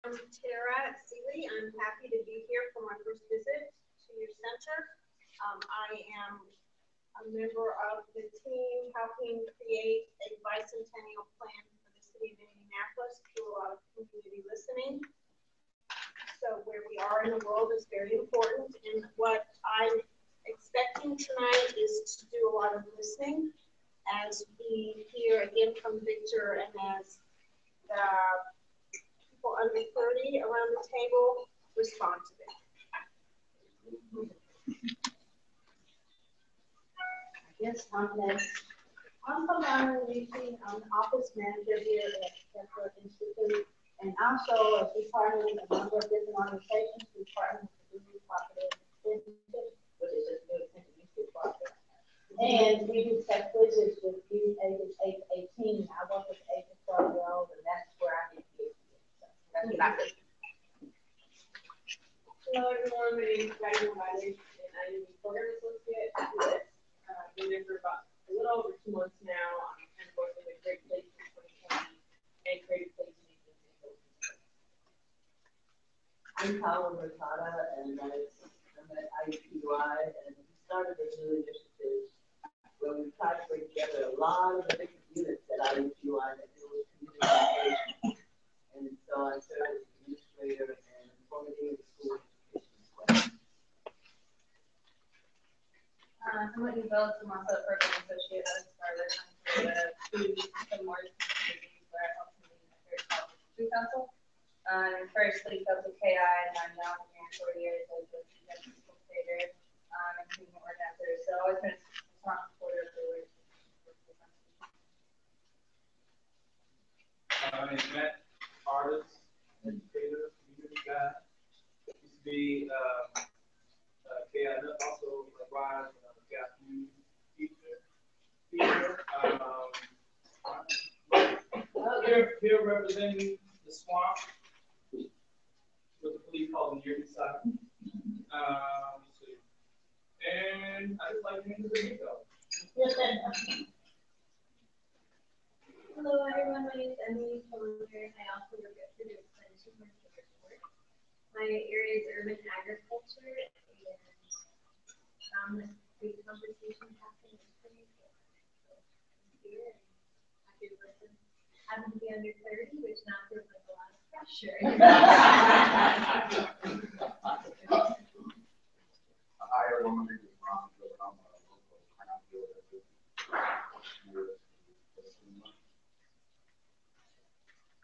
I'm Tara Seeley. I'm happy to be here for my first visit to your center. I am a member of the team helping create a bicentennial plan for the city of Indianapolis through a lot of community listening. So where we are in the world is very important, and what I'm expecting tonight is to do a lot of listening as we hear again from Victor and as the people under 30 around the table respond to it. Yes, I'm next. I'm Kamara Lucy. I'm the office manager here at Kheprw Institute, and also as we partner with a number of different organizations, we partner with the New Cooperative Institute, which is a new institute project. And we do tech quizzes with youth ages 8 to 18. I work with 8 to 12-year-olds, and that's where I get kids. So that's what I do. Hello everyone, my name is Patty Morales, and I am the program associate at UX. Been there for about a little over 2 months now. I'm kind of working with Great Place in 2020 and Creative Place Maintenance in both. I'm Paula Mercado, and I'm at IUPUI, and we started a new initiative where we try to bring together a lot of the different units at IUPUI that deal with community engagement. And so I serve as administrator and formerly in school education as well. I'm Whitney Bells. I'm also a program associate. I started the food more communities where I help in the food council. First lead up to KI, and I'm now here for 4 years as a facilitator and community organizer. So I always been a strong supporter of the work. My name is Matt, artist, educator, community guy. Used to be KI, also a wise teacher. Here representing the swamp with the police called the Yearly Side. And I just like to introduce myself. Hello everyone, my name is Emily Collier, and I also work at Purdue Extension with Support. My area is urban agriculture, and this great conversation happening is pretty cool. So I'm here and happy to listen. Happen to be under 30, which now feels like a lot of pressure. Hi everyone, my name is Ron. I'm a local crown builder.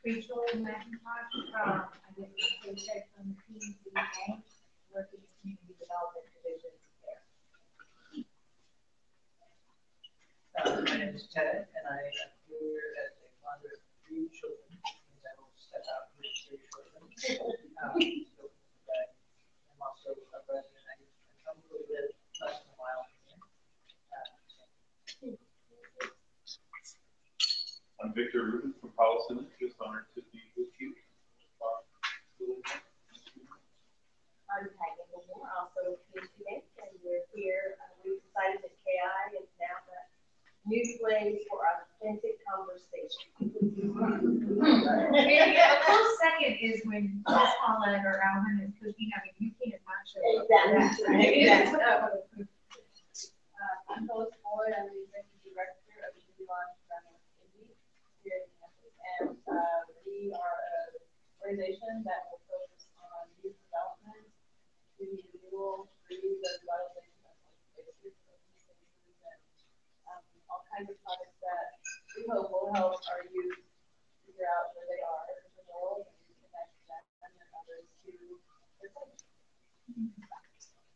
Rachel McIntosh, I get my paycheck from the PNC Bank, working in community development division there. My name is Ted, and I am here as a father of 3 children, and I will step out with 3 children. So I'm also a resident. I probably live less than a mile from here. I'm Victor Rubin from PolicyLink, just honored to be with you. I'm Peggy Moore, also with PNC Bank, and we're here. We decided that KI is now the new place for authentic conversation. Maybe a close second is when Miss Paula or Alvin is cooking. I mean, you can't not show up. Exactly. I'm Phyllis Ford. I'm the executive director of the New Launch here in Indianapolis, and we are an organization that will focus on youth development, community renewal, revitalization of spaces, and all kinds of projects that we hope will help our youth figure out where they are in the world and connect them and others to their culture.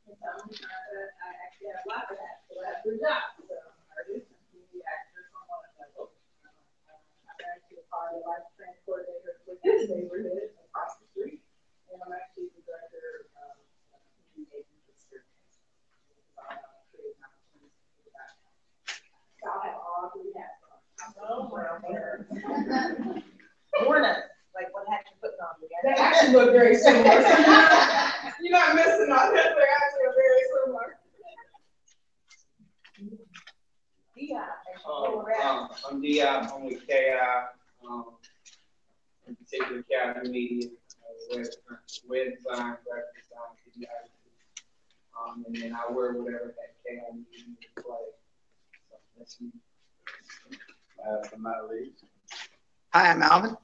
I actually have a lot of that, so I have 3 jobs. So artists and community actors on one level. I'm actually a part of the life transporter with this neighborhood across the street, and I'm actually the director of community engagement creating opportunities for that. So I'll have all 3 hats on. Oh, Warn us, like what hat you putting on? They actually look very similar. You're not missing on that. They're actually very similar. I'm Di. I'm with KI. In particular, KI Media. wedding sign, graphic design, and then I wear whatever that KI needs me to play. So that's me. Last but not least. Hi, I'm Alvin.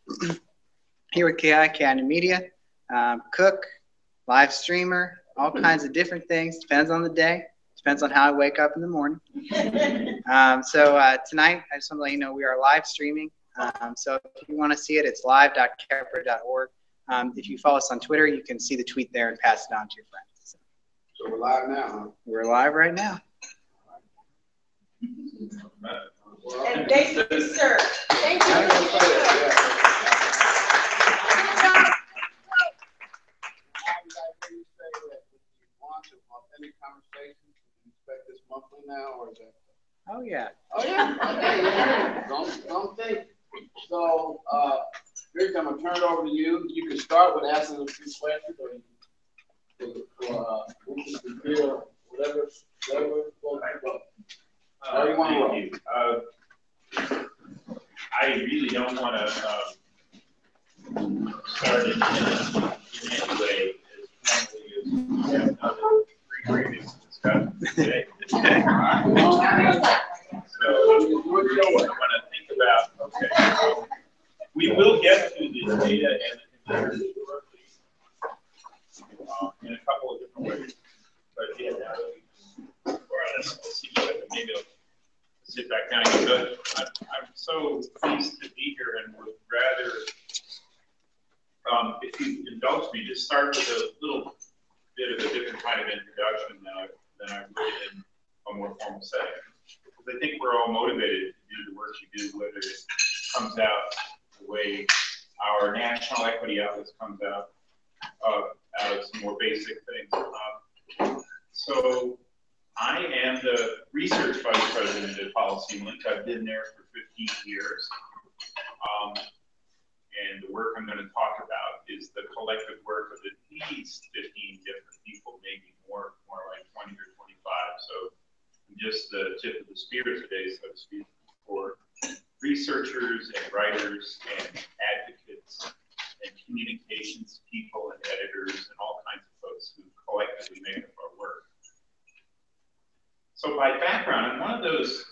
Here with KI Media. Cook, live streamer, all kinds of different things. Depends on the day. Depends on how I wake up in the morning. Tonight, I just want to let you know we are live streaming. So if you want to see it, it's live.kheprw.org. If you follow us on Twitter, you can see the tweet there and pass it on to your friends. So we're live now, huh? We're live right now. And thank you, sir. Thank you. Authentic conversations. You expect this monthly now, or is that? Oh yeah. Oh yeah. Okay, yeah. Don't think. So, Rick, I'm gonna turn it over to you. You can start with asking a few questions, or we can reveal whatever. How you want to roll? I really don't want to start in any way as formally as we have done in previous discussions today. So I want to think about, okay, we will get to this data and the computers in a couple of different ways. But yeah, now that let's see, maybe I'll sit back down again. But I'm so pleased to be here and would rather, if you indulge me, just start with a little bit of a different kind of introduction than I would in a more formal setting. Because I think we're all motivated to do the work you do, whether it comes out the way our national equity atlas comes out of some more basic things. So I am the research vice president at PolicyLink. I've been there for 15 years. And the work I'm going to talk about is the collective work of at least 15 different people, maybe more like 20 or 25. So I'm just the tip of the spear today, so to speak, for researchers and writers and advocates and communications people and editors and all kinds of folks who collectively make up our work. So by background, I'm one of those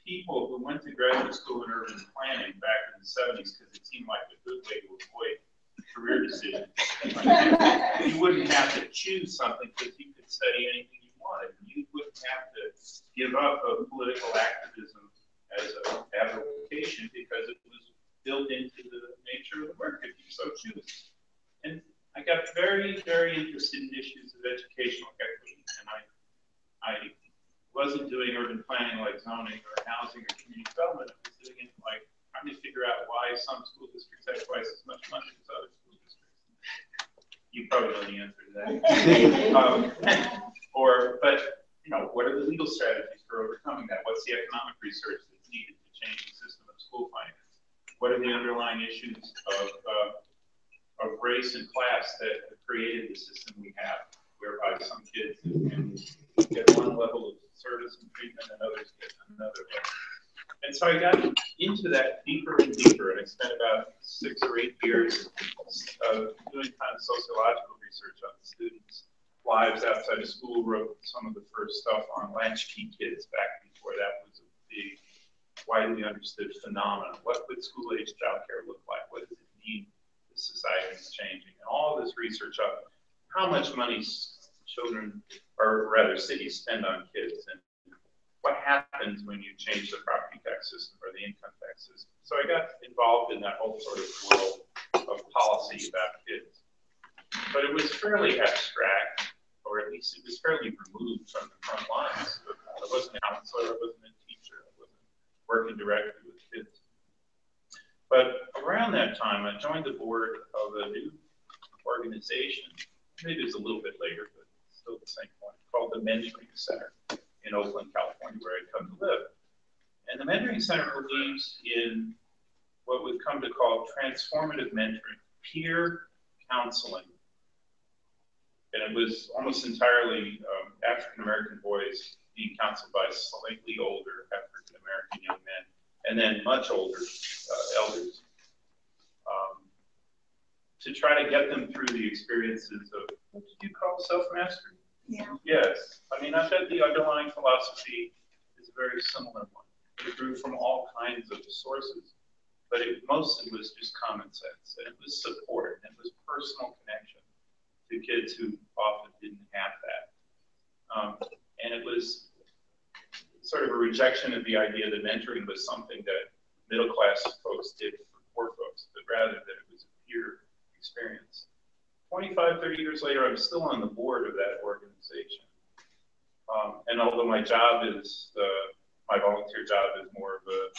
people who went to graduate school in urban planning back in the 70s because it seemed like a good way to avoid career decisions. You wouldn't have to choose something because you could study anything you wanted. You wouldn't have to give up a political activism as a vocation because it was built into the nature of the work if you so choose. And I got very, very interested in issues of educational equity, and I wasn't doing urban planning like zoning or housing or community development. I was doing it like trying to figure out why some school districts have twice as much money as other school districts. You probably know the answer to that. But you know, what are the legal strategies for overcoming that? What's the economic research that's needed to change the system of school finance? What are the underlying issues of race and class that have created the system we have, whereby some kids can get one level of service and treatment and others get another level. And so I got into that deeper and deeper, and I spent about 6 or 8 years doing kind of sociological research on the students' lives outside of school, wrote some of the first stuff on latchkey kids back before that was a big, widely understood phenomenon. What would school-age childcare look like? What does it mean that society is changing? And all of this research on how much money children, or rather cities, spend on kids, and what happens when you change the property tax system or the income tax system. So I got involved in that whole sort of world of policy about kids. But it was fairly abstract, or at least it was fairly removed from the front lines. I wasn't a counselor, I wasn't a teacher, I wasn't working directly with kids. But around that time, I joined the board of a new organization. Maybe it was a little bit later, but still the same point, called the Mentoring Center in Oakland, California, where I'd come to live. And the Mentoring Center believes in what we've come to call transformative mentoring, peer counseling. And it was almost entirely African-American boys being counseled by slightly older African-American young men, and then much older elders. to try to get them through the experiences of, what did you call self-mastery? Yeah. Yes. I mean, I bet the underlying philosophy is a very similar one. It grew from all kinds of sources, but it mostly was just common sense, and it was support, and it was personal connection to kids who often didn't have that. And it was sort of a rejection of the idea that mentoring was something that middle-class folks did for poor folks, but rather that it was a peer experience. 25, 30 years later, I'm still on the board of that organization. And although my job is, my volunteer job is more of a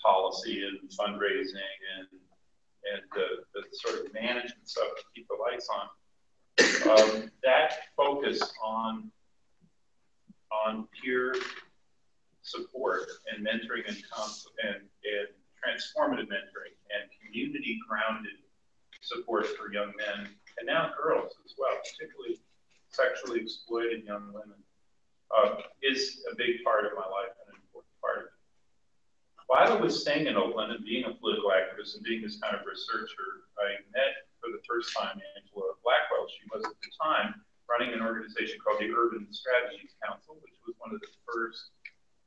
policy and fundraising and the sort of management stuff to keep the lights on, that focus on peer support and mentoring and transformative mentoring and community grounded support for young men and now girls as well, particularly sexually exploited young women, is a big part of my life and an important part of it. While I was staying in Oakland and being a political activist and being this kind of researcher, I met for the first time Angela Blackwell. She was at the time running an organization called the Urban Strategies Council, which was one of the first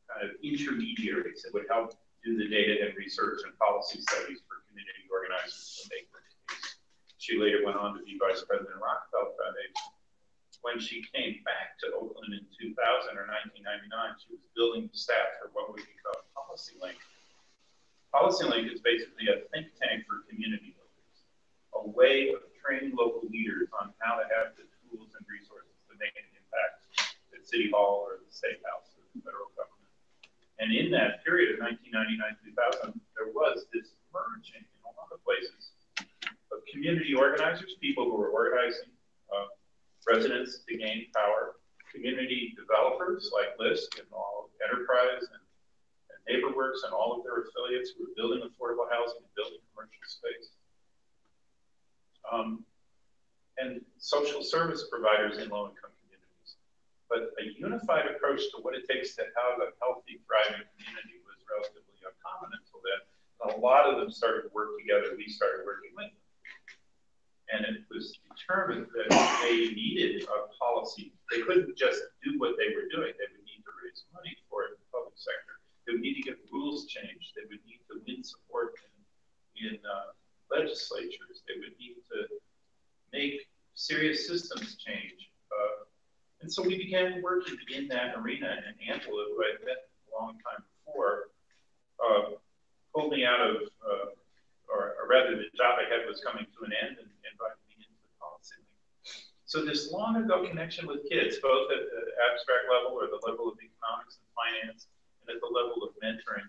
kind of intermediaries that would help do the data and research and policy studies for community organizers to make their case. She later went on to be vice president of Rockefeller Foundation. When she came back to Oakland in 2000 or 1999, she was building the staff for what would be called PolicyLink. PolicyLink is basically a think tank for community builders, a way of training local leaders on how to have the tools and resources to make an impact at City Hall or the State House or the federal government. And in that period of 1999-2000, there was this merging in a lot of places of community organizers, people who were organizing residents to gain power, community developers like LISC and all Enterprise and NeighborWorks and all of their affiliates who were building affordable housing and building commercial space. And social service providers in low-income communities. But a unified approach to what it takes to have a healthy, thriving community was relatively uncommon until then. And a lot of them started to work together. We started working with them. And it was determined that they needed a policy. They couldn't just do what they were doing. They would need to raise money for it in the public sector. They would need to get rules changed. They would need to win support in legislatures. They would need to make serious systems change. And so we began working in that arena. And Angela, who I met a long time before, pulled me out of, or rather the job I had was coming to an end and invited me into the PolicyLink. So this long ago connection with kids, both at the abstract level or the level of economics and finance, and at the level of mentoring,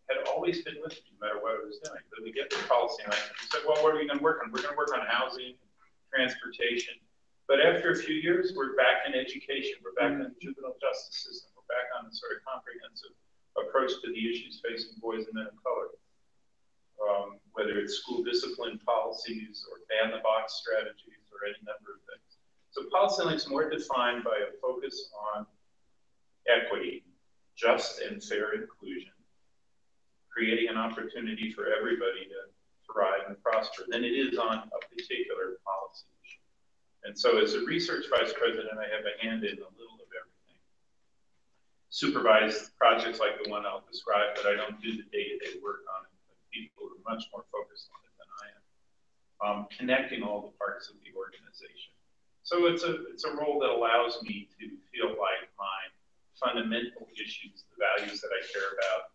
had always been with me no matter what I was doing. But we get to PolicyLink and we said, well, what are we going to work on? We're going to work on housing, transportation. But after a few years, we're back in education. We're back in the juvenile justice system. We're back on the sort of comprehensive approach to the issues facing boys and men of color. Whether it's school discipline policies or ban-the-box strategies or any number of things. So PolicyLink's more defined by a focus on equity, just and fair inclusion, creating an opportunity for everybody to thrive and prosper than it is on a particular policy issue. And so as a research vice president, I have a hand in a little of everything. Supervise projects like the one I'll describe, but I don't do the day-to-day work on it. People who are much more focused on it than I am, connecting all the parts of the organization. So it's a role that allows me to feel like my fundamental issues, the values that I care about,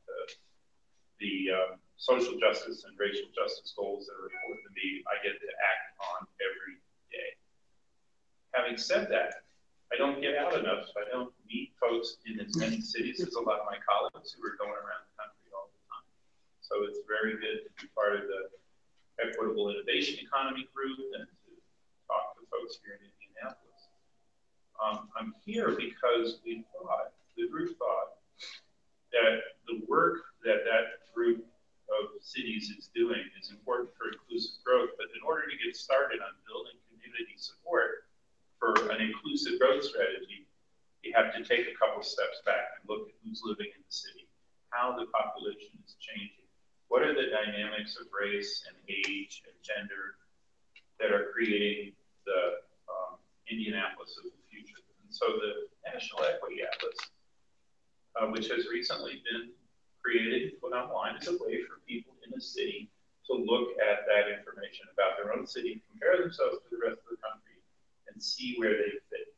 the social justice and racial justice goals that are important to me, I get to act on every day. Having said that, I don't get out enough. I don't meet folks in as many cities as a lot of my colleagues who are going around the country all the time. So it's very good to be part of the Equitable Innovation Economy group and to talk to folks here in Indianapolis. I'm here because the group thought that the work that group of cities is doing is important for inclusive growth, but in order to get started on building community support for an inclusive growth strategy, you have to take a couple steps back and look at who's living in the city, how the population is changing. What are the dynamics of race and age and gender that are creating the Indianapolis of the future. And so the National Equity Atlas, which has recently been created and put online, is a way for people in the city to look at that information about their own city, compare themselves to the rest of the country, and see where they fit.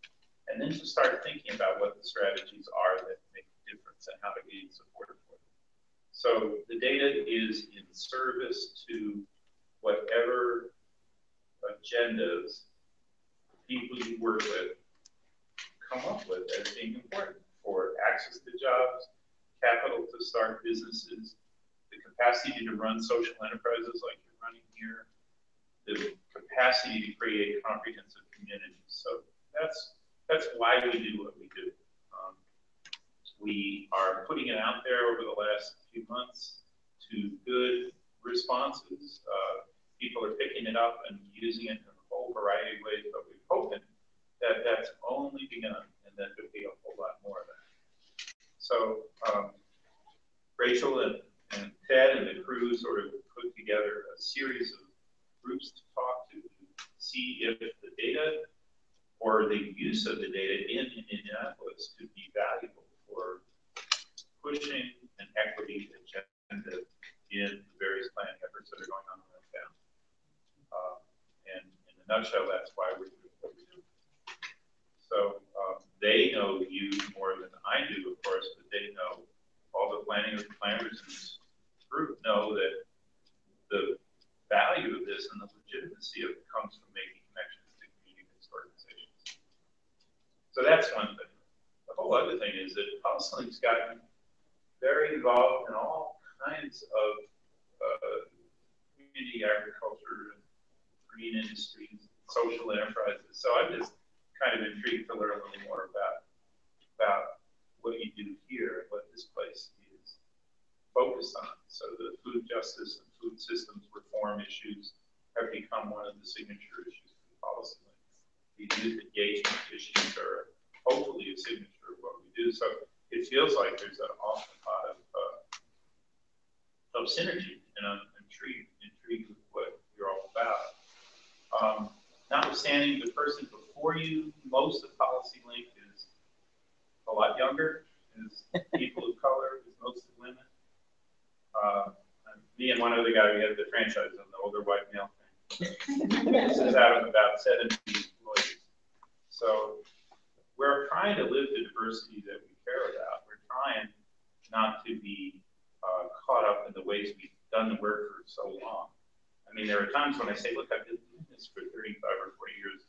And then to start thinking about what the strategies are that make a difference and how to gain support for them. So the data is in service to whatever agendas people you work with come up with as being important for access to jobs, capital to start businesses, the capacity to run social enterprises like you're running here, the capacity to create comprehensive communities. So that's why we do what we do. We are putting it out there over the last few months to good responses. People are picking it up and using it in a whole variety of ways, but we're hoping that that's only begun and that there'll be a whole lot more of that. So Rachel and Ted and the crew sort of put together a series of groups to talk to see if the data or the use of the data in Indianapolis could be valuable for pushing an equity agenda in the various planning efforts that are going on around town. And in a nutshell, that's why we're doing what we do. So they know you more than I do, of course, but they know all the planners in this group know that the value of this and the legitimacy of it comes from making connections to community-based organizations. So that's one thing. The whole other thing is that PolicyLink's gotten very involved in all kinds of community agriculture and green industries, social enterprises. So I'm just kind of intrigued to learn a little more about what you do here and what this place is focused on. So the food justice and food systems reform issues have become one of the signature issues for PolicyLink. The youth engagement issues are hopefully a signature of what we do. So it feels like there's an awful lot of synergy, and I'm intrigued with what you're all about. Notwithstanding the person before you, most of PolicyLink is a lot younger, is people of color, is mostly women. Me and one other guy, we had the franchise on the older white male thing. This is out of about 70 employees. So we're trying to live the diversity that we care about. We're trying not to be caught up in the ways we've done the work for so long. I mean, there are times when I say, look, I've been doing this for 35 or 40 years.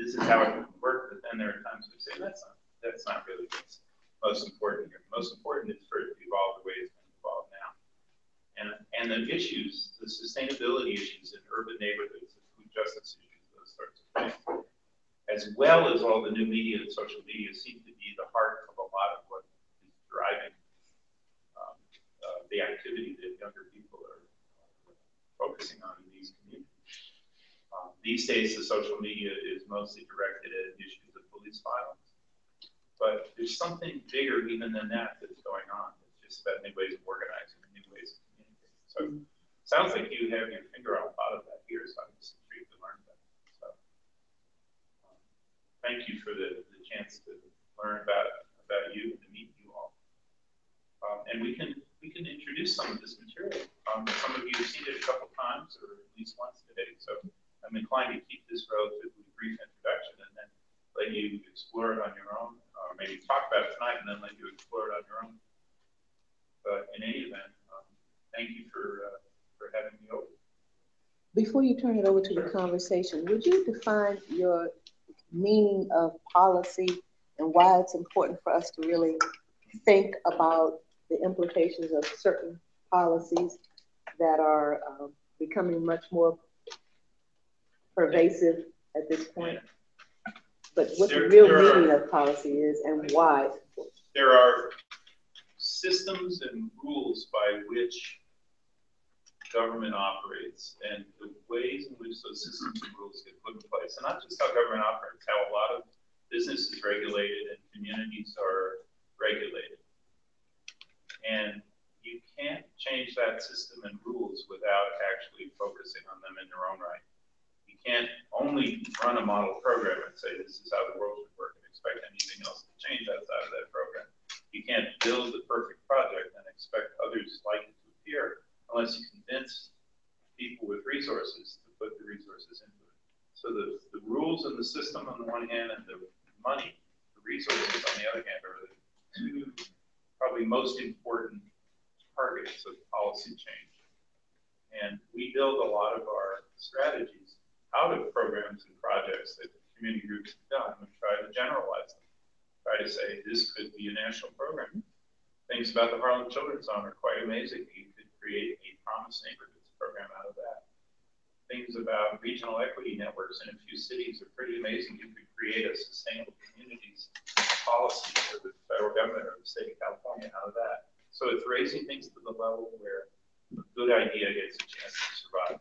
This is how it works. But then there are times we say, that's not really what's most important here. Most important is for it to evolve the way it's going to evolve now. And the issues, the sustainability issues in urban neighborhoods, the food justice issues, those sorts of things, as well as all the new media and social media seem to be the heart of a lot of what is driving the activity that younger people are focusing on in these communities. These days, the social media is mostly directed at issues of police violence, but there's something bigger even than that that's going on. It's just about new ways of organizing and new ways of communicating. So it sounds like you have your finger on a lot of that here, so I'm just intrigued to learn that. So thank you for the chance to learn about you and to meet you all. And we can introduce some of this material. Some of you have seen it a couple times or at least once today. So I'm inclined to keep this relatively brief introduction and then let you explore it on your own, or maybe talk about it tonight and then let you explore it on your own. But in any event, thank you for having me over. Before you turn it over to the conversation, would you define your meaning of policy and why it's important for us to really think about the implications of certain policies that are becoming much more pervasive at this point? But what the real meaning of policy is and why. There are systems and rules by which government operates and the ways in which those systems and rules get put in place. And not just how government operates, how a lot of business is regulated and communities are regulated. And you can't change that system and rules without actually focusing on them in their own right. You can't only run a model program and say this is how the world should work and expect anything else to change outside of that program. You can't build the perfect project and expect others like it to appear unless you convince people with resources to put the resources into it. So the rules and the system on the one hand and the money, the resources on the other hand, are the two probably most important targets of policy change. And we build a lot of our strategies out of programs and projects that community groups have done and try to generalize them. Try to say this could be a national program. Things about the Harlem Children's Zone are quite amazing. You could create a promised neighborhoods program out of that. Things about regional equity networks in a few cities are pretty amazing. You could create a sustainable communities policy for the federal government or the state of California out of that. So it's raising things to the level where a good idea gets a chance to survive.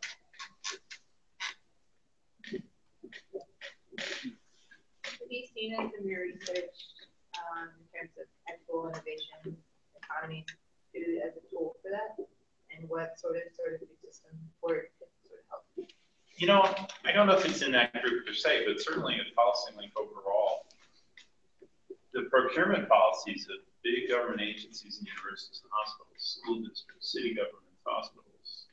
Have you seen in some of your research in terms of ethical innovation, economy, food as a tool for that? And what sort of food system work could sort of help? You know, I don't know if it's in that group per se, but certainly at PolicyLink overall, the procurement policies of big government agencies and universities and hospitals, school districts, city governments, hospitals,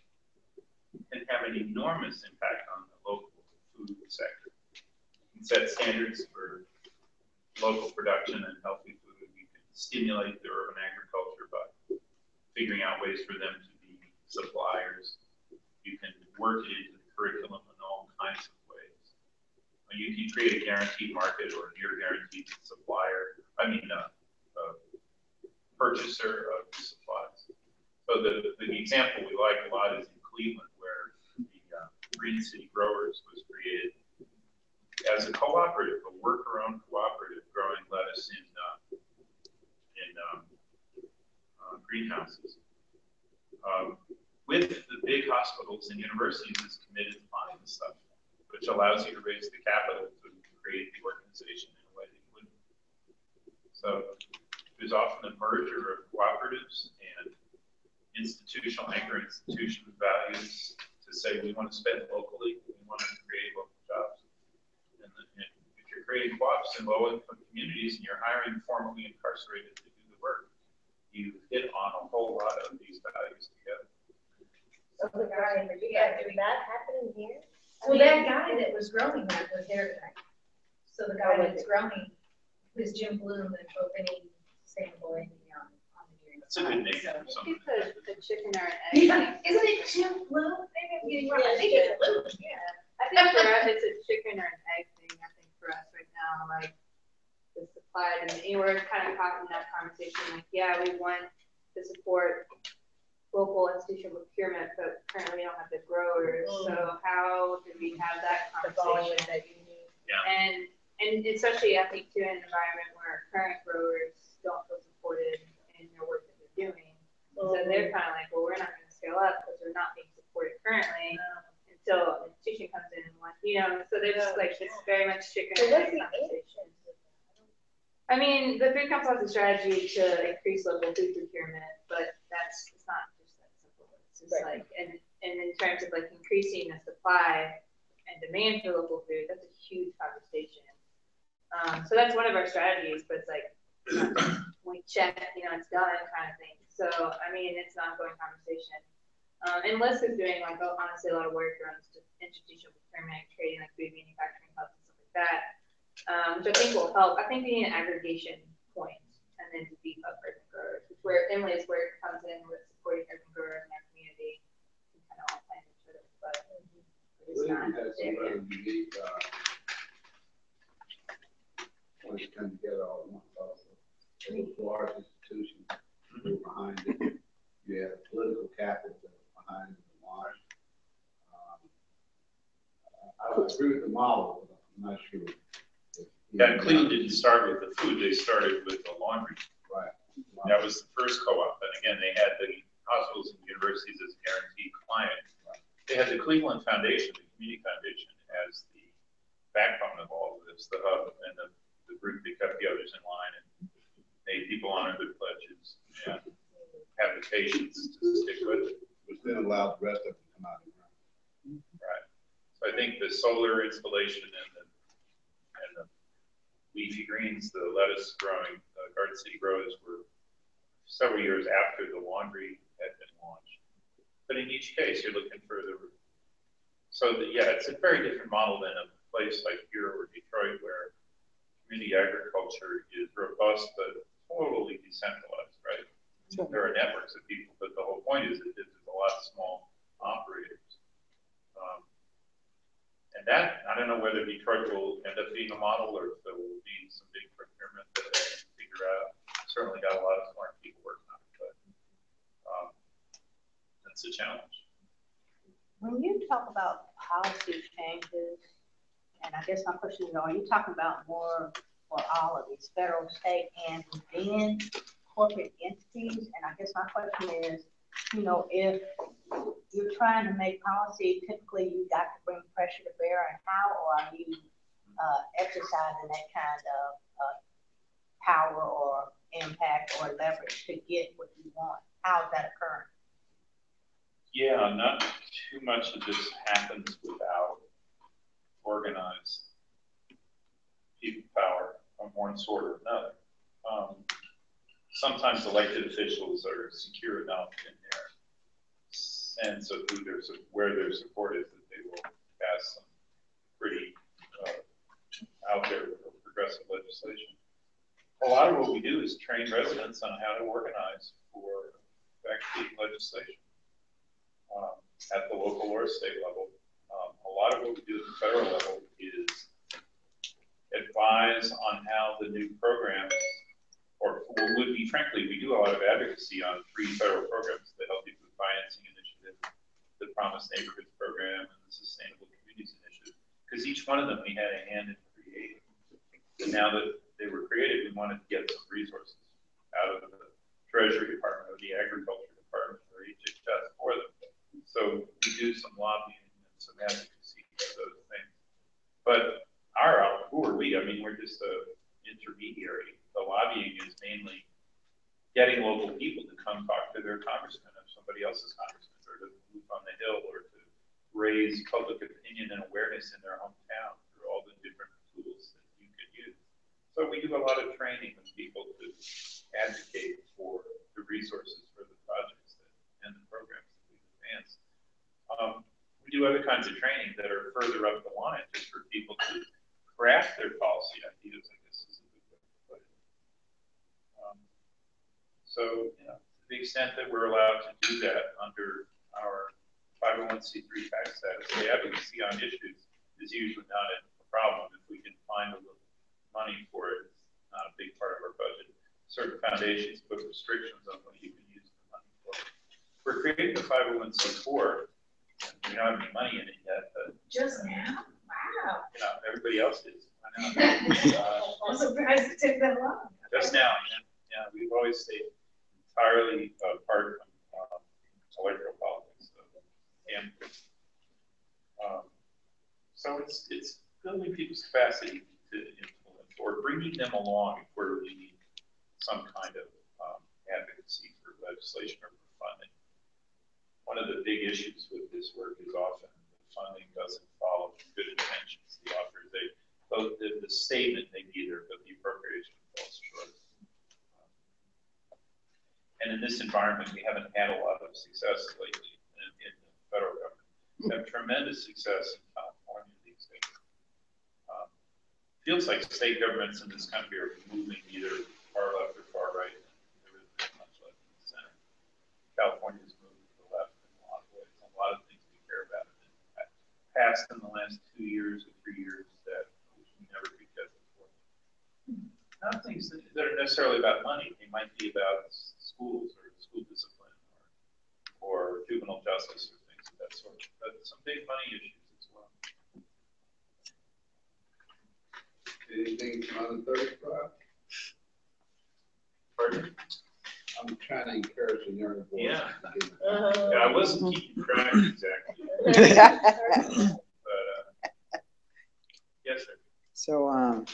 can have an enormous impact on the local food sector. You can set standards for local production and healthy food. You can stimulate the urban agriculture by figuring out ways for them to be suppliers. You can work it into the curriculum in all kinds of ways. You can create a guaranteed market or a near guaranteed supplier, purchaser of the supplies. So the example we like a lot is in Cleveland, where the Green City Growers was created as a cooperative, a worker-owned cooperative growing lettuce in greenhouses. With the big hospitals and universities is committed to buying the stuff, which allows you to raise the capital to create the organization in a way that you wouldn't. So there's often a merger of cooperatives and institutional anchor institution values to say we want to spend locally, we want to create local jobs. And if you're creating co-ops in low-income communities and you're hiring formerly incarcerated to do the work, you hit on a whole lot of these values together. So the guy, did that happen here? Well, that guy that was growing that was there tonight. So the guy that's growing was Jim Bloom and opening sustainable on the area. That's a good name for something. It's a chicken or an egg. Yeah, isn't it Jim Bloom? Maybe I'm getting wrong. I think it's Bloom. Yeah. I think for us, it's a chicken or an egg thing. I think for us right now, like the supply, and we're kind of caught in that conversation. Like, yeah, we want to support local institutional procurement, but currently we don't have the growers. So how do we have that conversation? That you need. Yeah. And especially, I think, too, in an environment where current growers don't feel supported in their work that they're doing. So they're kind of like, well, we're not going to scale up because we're not being supported currently until an institution comes in and wants, so there's like this very much chicken and egg conversation. I mean, the Food Council has a strategy to increase local food procurement, but it's not just that simple. It's just like, and in terms of like increasing the supply and demand for local food, that's a huge conversation. So that's one of our strategies, but it's like, we check, it's done kind of thing. So, I mean, it's an ongoing conversation. And Liz is doing like, honestly, a lot of work around institutional procurement, creating like food manufacturing hubs and stuff like that. Which I think will help. I think being an aggregation point and then to beef up urban growers, which where Emily's work comes in with supporting urban growers in our community and kind of all plan each other. But it's not there. Unique, when it comes together all at once also. Those large institutions who are behind it. You have political capital that are behind it and large. I would agree with the model, but I'm not sure. Yeah, Cleveland didn't start with the food, they started with the laundry. Right. That was the first co-op. And again, they had the hospitals and universities as a guaranteed client. Right. They had the Cleveland Foundation, the Community Foundation, as the backbone of all of this, the hub, and the group that kept the others in line and made people honor their pledges. Yeah. have the patience to stick with it. Which then allows the rest of it to come out of the ground. Right. So I think the solar installation and the leafy greens, the lettuce growing, Garden City Grows were several years after the laundry had been launched. But in each case, you're looking for yeah, it's a very different model than a place like here or Detroit where community agriculture is robust but totally decentralized, right? Sure. There are networks of people, but the whole point is that there's a lot of small operators. And that, I don't know whether Detroit will end up being a model or if there will be some big procurement that they can figure out. Certainly got a lot of smart people working on it, but that's a challenge. When you talk about policy changes, and I guess my question is, are you talking about more for all of these federal, state, and within corporate entities? And I guess my question is, you know, if you're trying to make policy, typically you got to bring pressure to bear, and how are you exercising that kind of power or impact or leverage to get what you want? How is that occurring? Yeah, not too much of this happens without organized people power of one sort or another. Sometimes elected officials are secure enough in their sense of where their support is that they will pass some pretty out there progressive legislation. A lot of what we do is train residents on how to organize for effective legislation at the local or state level. A lot of what we do at the federal level is advise on how the new programs, or would be, frankly, we do a lot of advocacy on 3 federal programs, the Healthy Food Financing Initiative, the Promised Neighborhoods Program, and the Sustainable Communities Initiative, because each one of them we had a hand in creating. And now that they were created, we wanted to get some resources out of the Treasury Department or the Agriculture Department or HHS for them. So we do some lobbying and some advocacy for those things. But who are we? I mean, we're just an intermediary. The lobbying is mainly getting local people to come talk to their congressman or somebody else's congressman, or to move on the Hill, or to raise public opinion and awareness in their hometown through all the different tools that you can use. So we do a lot of training of people to advocate for the resources for the projects and the programs that we advance. We do other kinds of training that are further up the line, just for people to craft their policy ideas, I guess is a good way to put it. So, you know, to the extent that we're allowed to do that under our 501c3 tax status, the advocacy on issues is usually not a problem. If we can find a little money for it, it's not a big part of our budget. Certain foundations put restrictions on what you can use the money for. We're creating a 501c4. We don't have any money in it yet, but just now? Wow. You know, everybody else is. I know. I'm surprised it took that long. Just now, yeah, we've always stayed entirely apart from electoral politics. So it's building people's capacity to influence, or bringing them along if we really need some kind of advocacy for legislation or for funding. One of the big issues with this work is often the funding doesn't follow good intentions. The authorization, both the statement may be there, but the appropriation falls short. And in this environment, we haven't had a lot of success lately in the federal government. We have tremendous success in California these days. Feels like state governments in this country are moving either far left or far right. There isn't much left in the center. California's moved to the left in a lot of ways. A lot of things we care about have been passed in the last 2 years or 3 years that we never could get before. Not things that are necessarily about money. They might be about schools or school discipline or juvenile justice or things of that sort. But some big money issues as well. Anything from under 35? Pardon? I'm trying to encourage the younger boys. Yeah. Yeah, I wasn't keeping track exactly. But yes, sir. So,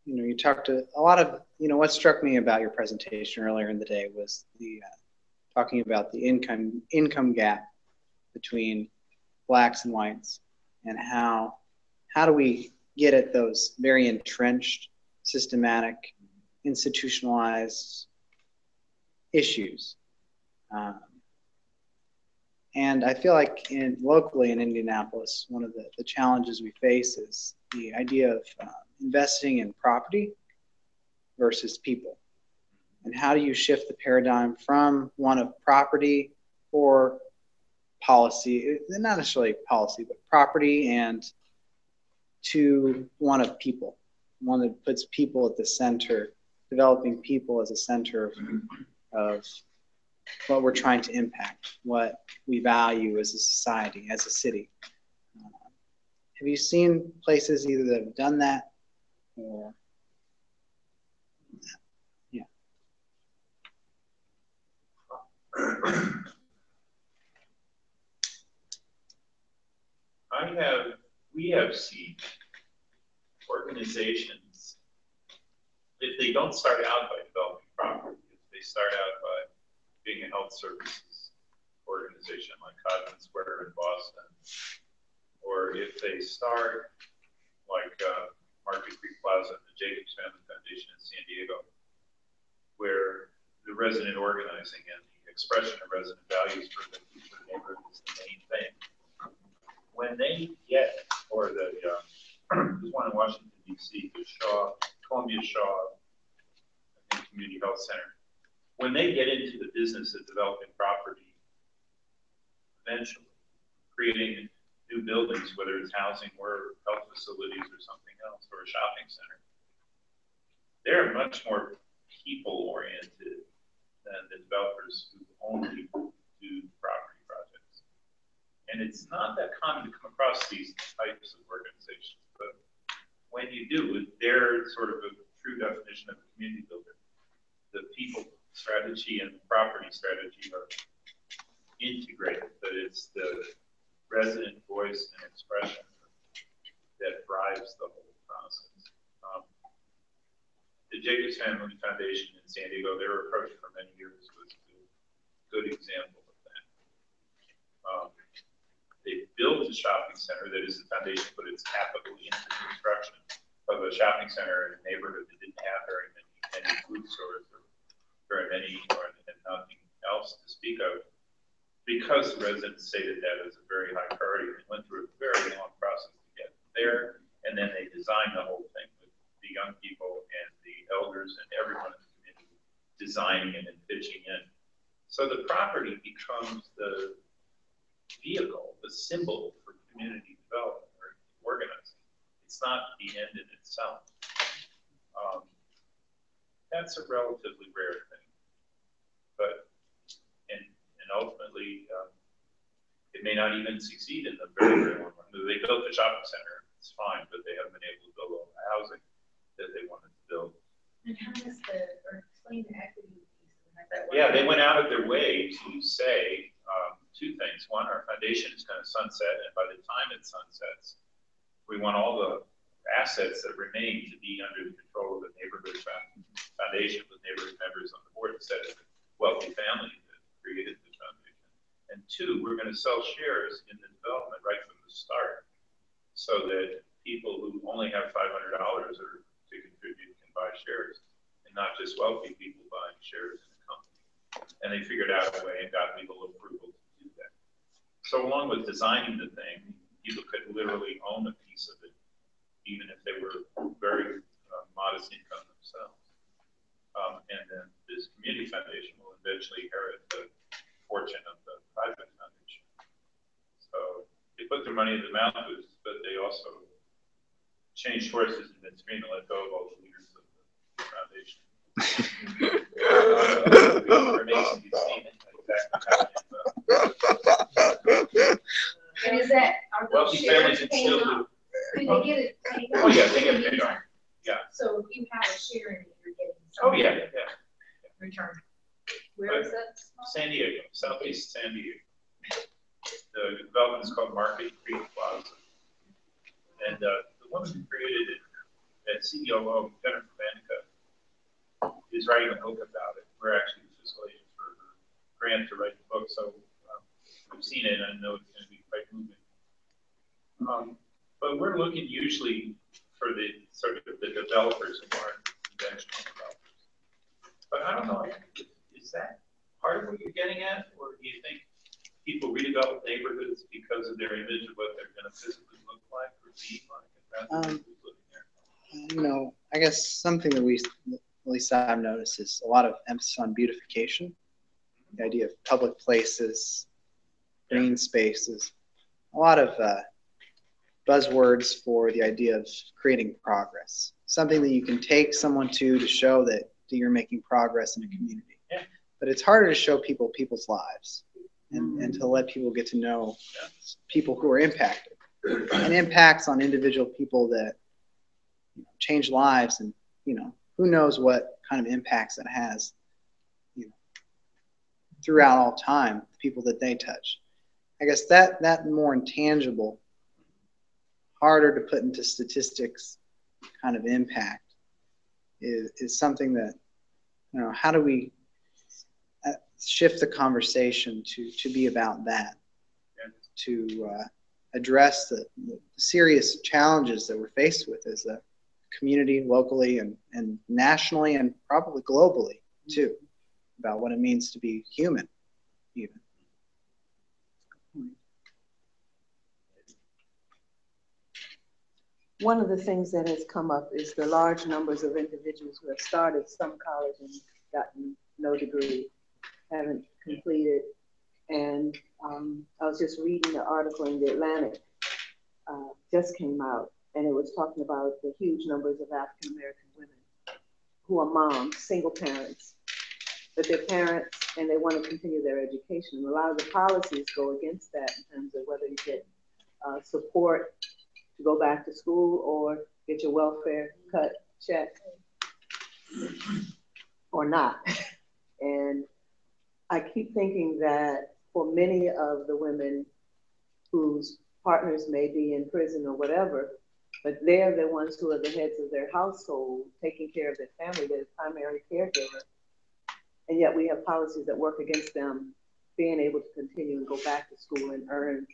you know, you talked to a lot you know, what struck me about your presentation earlier in the day was the talking about the income gap between blacks and whites, and how do we get at those very entrenched, systematic, institutionalized issues. And I feel like locally in Indianapolis, one of the challenges we face is the idea of investing in property versus people. And how do you shift the paradigm from one of property or policy, not necessarily policy, but property, and to one of people, one that puts people at the center, developing people as a center of what we're trying to impact, what we value as a society, as a city. Have you seen places either that have done that or, yeah? We have seen organizations, if they don't start out by developing property, if they start out by being a health services organization like Codman Square in Boston, or if they start like Market Creek Plaza and the Jacobs Family Foundation in San Diego, where the resident organizing and the expression of resident values for the neighborhood is the main thing. When they get, or there's one in Washington, D.C., the Columbia Shaw Community Health Center, when they get into the business of developing property, eventually creating new buildings, whether it's housing or health facilities or something else, or a shopping center, they're much more people-oriented than the developers who only do property projects. And it's not that common to come across these types of organizations, but when you do, they're sort of a true definition of a community builder. The people strategy and the property strategy are integrated, but it's the resident voice and expression that drives the whole process. The Jacobs Family Foundation in San Diego, their approach for many years was a good example of that. They built a shopping center that is the foundation, put its capital into construction of a shopping center in a neighborhood that didn't have very many food stores or very many, and nothing else to speak of, because the residents stated that as a very high priority. They went through a very long process to get there, and then they designed the whole thing with the young people and the elders and everyone in the community designing it and pitching in. So the property becomes the vehicle, the symbol for community development or organizing. It's not the end in itself. That's a relatively rare thing, but and ultimately it may not even succeed in the very, very long run. They built the shopping center, it's fine, but they haven't been able to build all the housing that they wanted to build. And how does explain the equity piece? Yeah, they went out of their way to say two things. One, our foundation is going to sunset, and by the time it sunsets, we want all the assets that remain to be under the control of the neighborhood foundation with neighborhood members on the board instead of the wealthy family that created the foundation. And two, we're going to sell shares in the development right from the start so that people who only have $500 or to contribute can buy shares, and not just wealthy people buying shares in the company. And they figured out a way and got legal approval to do that. So along with designing the thing, people could literally own a piece of it, even if they were very modest income themselves. And then this community foundation will eventually inherit the fortune of the private foundation. So they put their money in the mouths, but they also changed horses in midstream and let go of all the leaders of the foundation. Remains to be seen exactly. And is that, are those shares paid off? Do they get it paid off? Oh yeah, they get paid off. Yeah. So if you have a share in it, you're getting Oh some yeah, yeah. return. Where is that? San Diego, Southeast San Diego. The development is called Market Creek Plaza. And the woman who created it, that CEO, Jennifer Vanica, is writing a book about it. We're actually facilitating for her grant to write the book, so I've seen it and I know it's going to be quite moving. But we're looking usually for the sort of the developers who aren't conventional developers. But I don't know, is that part of what you're getting at, or do you think people redevelop neighborhoods because of their image of what they're going to physically look like or be like? You know, I guess something that at least I've noticed is a lot of emphasis on beautification, the idea of public places, green spaces, a lot of buzzwords for the idea of creating progress, something that you can take someone to show that you're making progress in a community. Yeah. But it's harder to show people's lives and to let people get to know people who are impacted and impacts on individual people that change lives, and who knows what kind of impacts it has throughout all time, the people that they touch. I guess that more intangible, harder to put into statistics kind of impact is something that, how do we shift the conversation to be about that, to address the serious challenges that we're faced with as a community, locally and nationally, and probably globally too, about what it means to be human even. One of the things that has come up is the large numbers of individuals who have started some college and gotten no degree, haven't completed. And I was just reading an article in the Atlantic, just came out, and it was talking about the huge numbers of African-American women who are moms, single parents, but they're parents and they want to continue their education. And a lot of the policies go against that in terms of whether you get support to go back to school or get your welfare cut, check, or not. And I keep thinking that for many of the women whose partners may be in prison or whatever, but they're the ones who are the heads of their household, taking care of their family, they're the primary caregiver. And yet we have policies that work against them being able to continue and go back to school and earn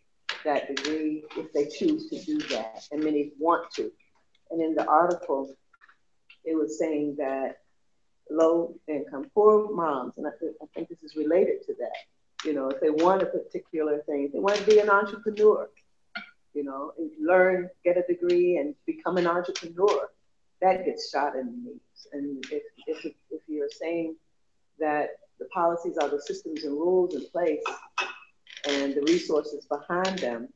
that degree if they choose to do that, and many want to. And in the article, it was saying that low-income, poor moms, and I think this is related to that, if they want a particular thing, if they want to be an entrepreneur, learn, get a degree, and become an entrepreneur, that gets shot in the knees. And if you're saying that the policies are the systems and rules in place and the resources behind them,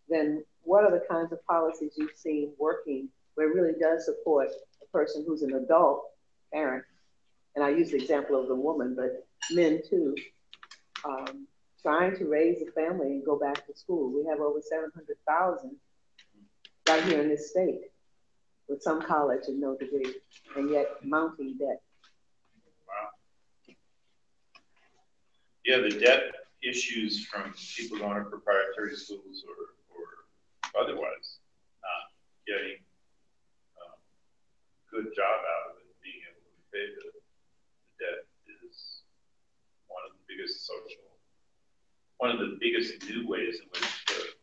then what are the kinds of policies you've seen working where it really does support a person who's an adult parent? And I use the example of the woman, but men too, trying to raise a family and go back to school. We have over 700,000 right here in this state with some college and no degree, and yet mounting debt. Wow. Yeah, the debt issues from people going to proprietary schools or otherwise not getting a good job out of it, being able to pay the debt is one of the biggest new ways in which the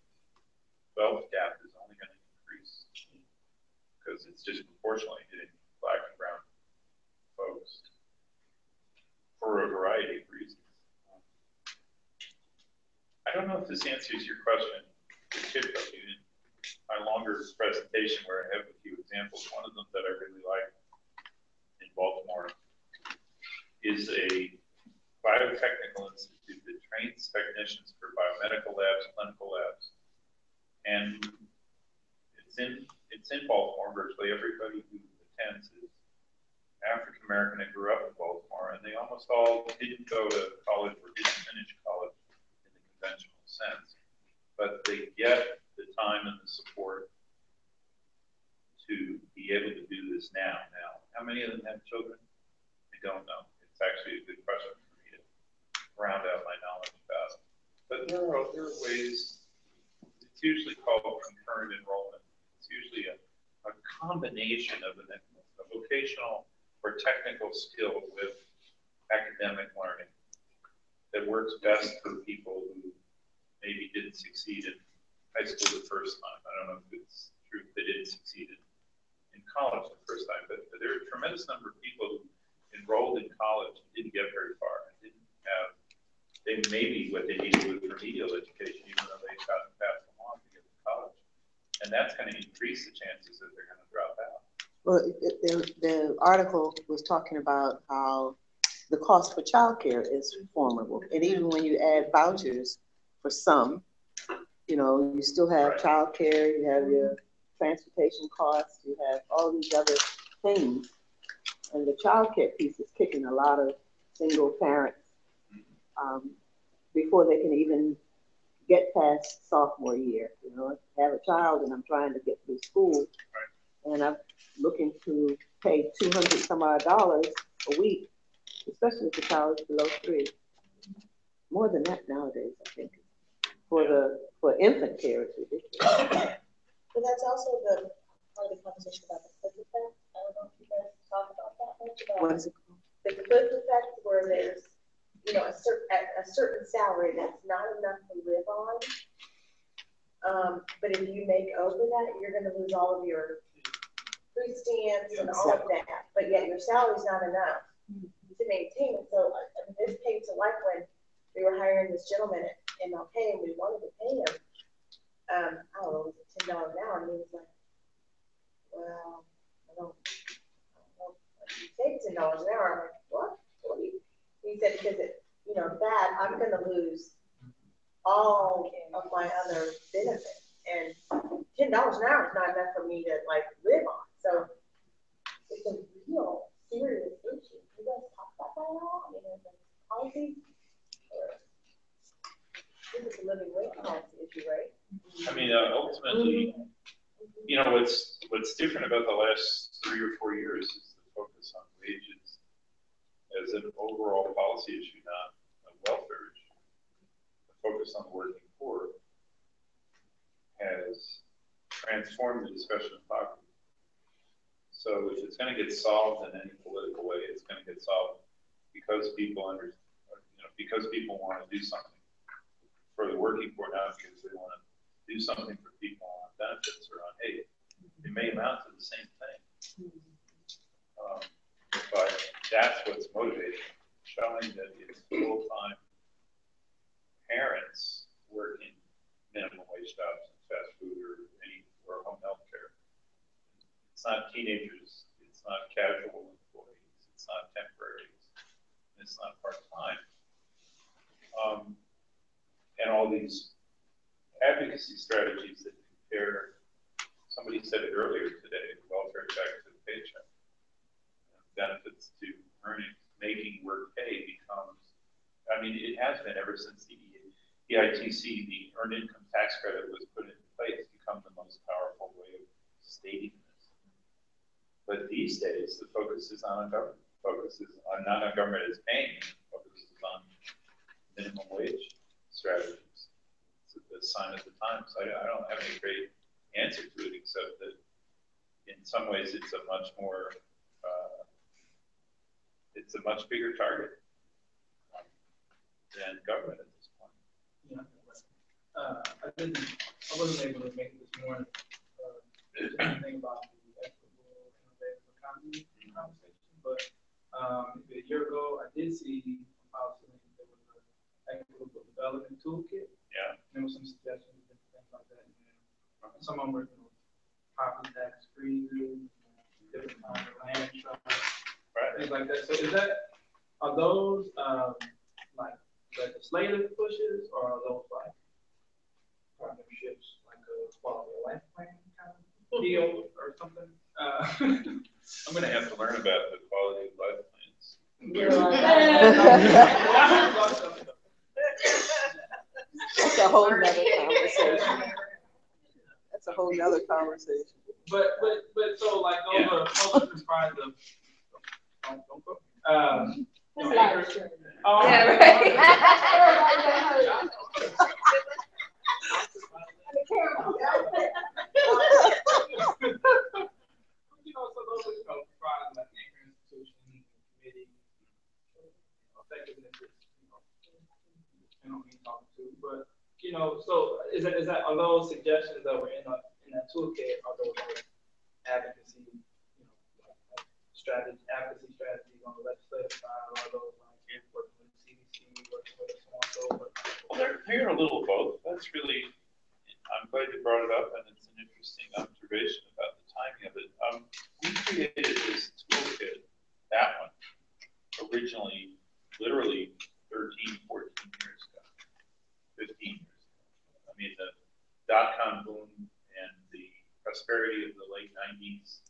wealth gap is only going to increase, because it's just proportionally hitting Black and brown folks for a variety of reasons. I don't know if this answers your question, Kheprw. In my longer presentation where I have a few examples, one of them that I really like in Baltimore is a biotechnical institute that trains technicians for biomedical labs, clinical labs. And it's in Baltimore. Virtually everybody who attends is African-American and grew up in Baltimore, and they almost all didn't go to college or didn't finish college in the conventional sense, but they get the time and the support to be able to do this now. Now, how many of them have children? I don't know. It's actually a good question for me to round out my knowledge about it. But there are ways. It's usually called concurrent enrollment. It's usually a combination of a vocational or technical skill with academic learning that works best for people who maybe didn't succeed in high school the first time. I don't know if it's true they didn't succeed in college the first time, but there are a tremendous number of people who enrolled in college and didn't get very far. They maybe what they needed was remedial education, even though they got passed along to get to college. And that's going to increase the chances that they're going to drop out. Well, the article was talking about how the cost for childcare is formidable. And even when you add vouchers for some, you know, you still have childcare, you have your transportation costs, you have all these other things. And the childcare piece is kicking a lot of single parents before they can even get past sophomore year. You know, I have a child and I'm trying to get through school, and I'm looking to pay $200 some odd a week, especially if the child is below 3. More than that nowadays, I think. For infant care, it's ridiculous. But that's also the part of the conversation about the cliff effect. I don't know if you guys talk about that much. What is it called? The cliff effect, where there's, you know, a certain salary that's not enough to live on. But if you make over that, you're going to lose all of your food stamps and all of that. But yet your salary's not enough to maintain it. So I mean, this came to life when we were hiring this gentleman at MLK, and we wanted to pay him, I don't know, $10 an hour, and he was like, well, I don't know, you take $10 an hour. I'm like, what? He said, because it, you know, that I'm going to lose all of my other benefits, and $10 an hour is not enough for me to like live on. So it's a real serious issue. You guys talk about that at all? I mean, is it policy? This is a living wage policy issue, right? I mean, ultimately, you know, what's different about the last 3 or 4 years is the focus on wages as an overall policy issue, not a welfare issue. The focus on the working poor has transformed the discussion of poverty. So if it's going to get solved in any political way, it's going to get solved because people because people want to do something for the working poor, not because they want to do something for people on benefits or on aid. It may amount to the same thing. But that's what's motivating, showing that it's full-time parents working minimum wage jobs in fast food or home health care. It's not teenagers, it's not casual employees, it's not temporaries, it's not part-time. And all these advocacy strategies that compare, somebody said it earlier today, welfare check to the paycheck, benefits to earnings, making work pay becomes, I mean, it has been ever since the EITC, the Earned Income Tax Credit was put into place, become the most powerful way of stating this. But these days, the focus is on government, focuses on not on government as paying, focuses on minimum wage strategies. It's a sign of the times. I don't have any great answer to it, except that in some ways it's a much more, it's a much bigger target than government at this point. Yeah. I wasn't able to make it this morning. Anything about the equitable innovative economy conversation, but a year ago I did see on PolicyLink there was an equitable development toolkit. Yeah. There were some suggestions and different things like that. And some of them were, you know, property tax freezes, different kinds of land trusts, things like that. So are those like legislative pushes, or are those like partnerships, like a quality of life plan kind of deal or something? I'm going to have to learn about the quality of life plans. That's a whole nother conversation. That's a whole nother conversation. But so like those are comprised of don't go. Acres. Oh, yeah, right. So those are comprised like anchor institutions suggestions that were in that toolkit are those advocacy, like advocacy strategies on the legislative side, or those like working with CDC, working with so on and so forth. Well, they're a little of both. That's really, I'm glad you brought it up, and it's an interesting observation about the timing of it. We created this toolkit, that one, originally, literally 13, 14 years ago, 15 years ago. I mean, the dot-com boom and the prosperity of the late 90s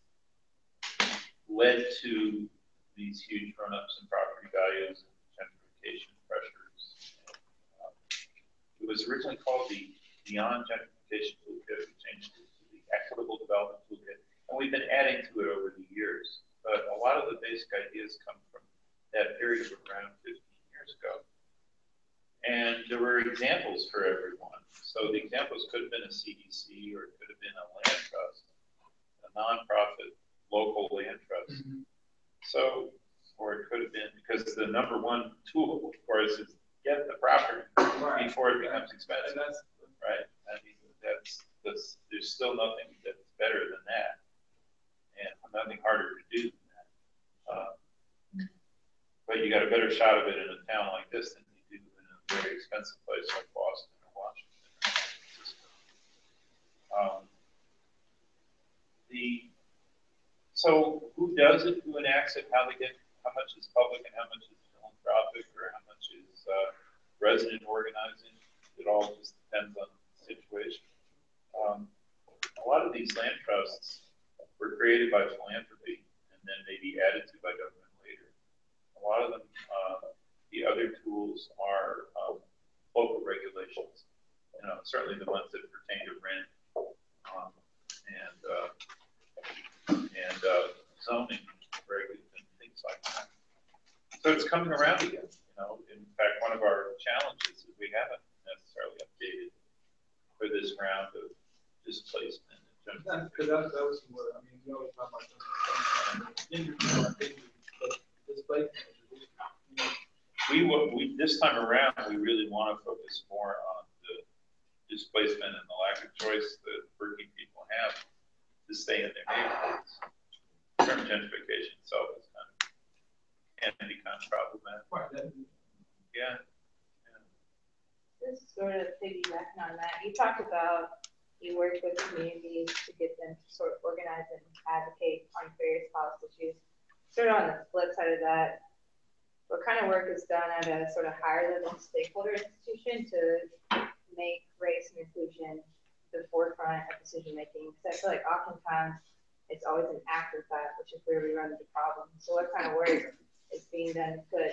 led to these huge run-ups in property values and gentrification pressures. It was originally called the Beyond Gentrification Toolkit. We changed it to the Equitable Development Toolkit, and we've been adding to it over the years. But a lot of the basic ideas come from that period of around 15 years ago. And there were examples for everyone. So the examples could have been a CDC, or it could have been a land trust, a nonprofit local land trust. Mm-hmm. So, or it could have been, because the number one tool, of course, is get the property before it becomes expensive, right? I mean, there's still nothing that's better than that, and nothing harder to do than that. But you got a better shot of it in a town like this than you do in a very expensive place like Boston or Washington or San Francisco. So who does it, who enacts it, how much is public and how much is philanthropic, or how much is resident organizing? It all just depends on the situation. A lot of these land trusts were created by philanthropy and then maybe added to by government later. A lot of them, the other tools are local regulations. Certainly the ones that pertain to rent and zoning and things like that. So it's coming around again. In fact, one of our challenges is we haven't necessarily updated for this round of displacement. Because that was more, I mean, we always talk about displacement. This time around, we really want to focus more on the displacement and the lack of choice that working people have to stay in their neighborhoods. Term gentrification itself is can be kind of problematic. Yeah. Just sort of piggybacking on that, you talked about you work with communities to get them to sort of organize and advocate on various policy issues. Sort of on the flip side of that, what kind of work is done at a sort of higher level stakeholder institution to make race and inclusion the forefront of decision making? Because I feel like oftentimes it's always an afterthought, which is where we run into problems. So what kind of work is being done to put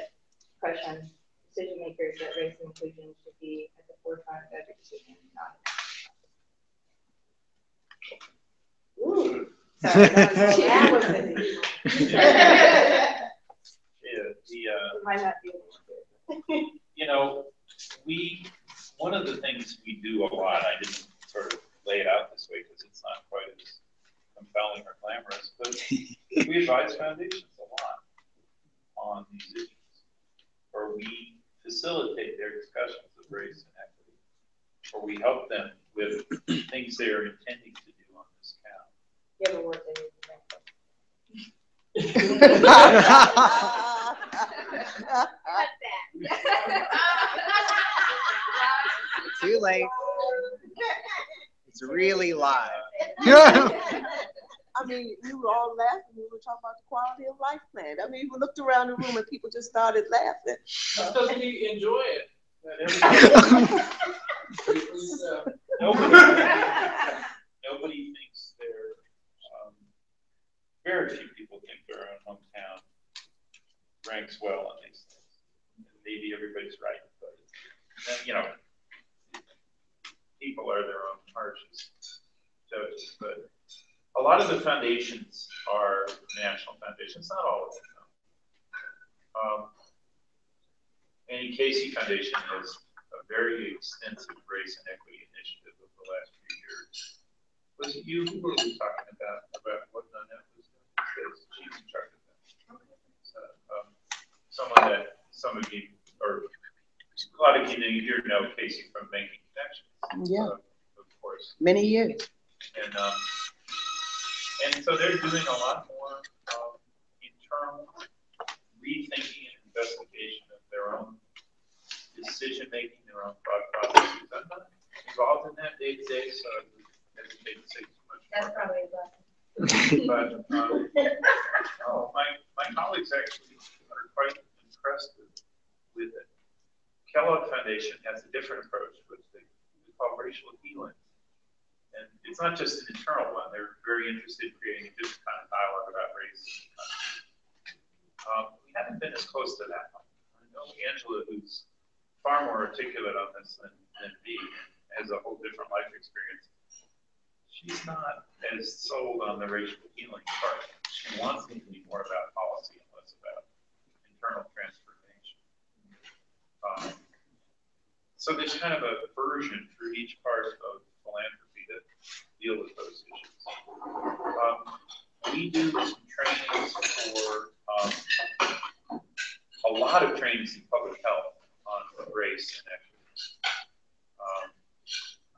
pressure on decision makers that race and inclusion should be at the forefront of every decision? Ooh, sorry, that was might not be one of the things we do a lot, I didn't sort of lay it out this way because it's not quite as compelling or glamorous, but we advise foundations a lot on these issues, or we facilitate their discussions of race and equity, or we help them with things they are intending to do on this count. You ever worked in Too late. It's really live. I mean, we were all laughing. We were talking about the quality of life plan. I mean, we looked around the room and people just started laughing. That's because we enjoy it. Nobody thinks very few people think their own hometown ranks well on these things. Maybe everybody's right, but people are their own harshest judges. But a lot of the foundations are national foundations, not all of them. Any Casey Foundation has a very extensive race and equity initiative over the last few years. Was it you who were talking about what Nanette was doing? She's in charge of that. Someone that some of you, or a lot of you here know Casey from Making Connections. Yeah. Of course. Many years. And so they're doing a lot more internal rethinking and investigation of their own decision making, their own thought processes. I'm not involved in that day to day, so I would hesitate to say too much. That's more. probably a blessing. But my colleagues actually are quite impressed with it. Kellogg Foundation has a different approach, which they call racial healing. And it's not just an internal one. They're very interested in creating a different kind of dialogue about race. We haven't been as close to that one. I know Angela, who's far more articulate on this than me, has a whole different life experience. She's not as sold on the racial healing part. She wants it to be more about policy and less about internal transformation. So there's kind of a version for each part of philanthropy that deal with those issues. We do some trainings for a lot of trainings in public health on race and equity.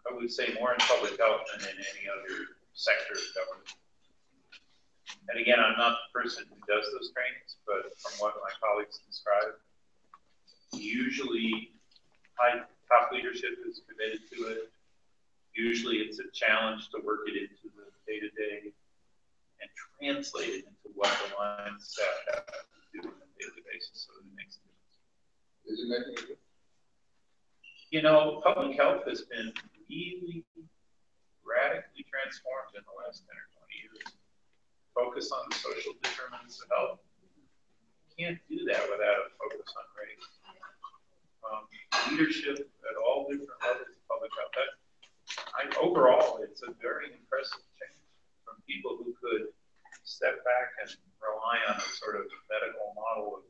I would say more in public health than in any other sector of government. And again, I'm not the person who does those trainings, but from what my colleagues describe, usually top leadership is committed to it. Usually it's a challenge to work it into the day-to-day and translate it into what the line staff have to do on a daily basis so that it makes a difference. Is it making a difference? You know, public health has been really radically transformed in the last 10 or 20 years. Focus on the social determinants of health. You can't do that without a focus on race. Leadership at all different levels of public health. Overall, it's a very impressive change from people who could step back and rely on a sort of medical model of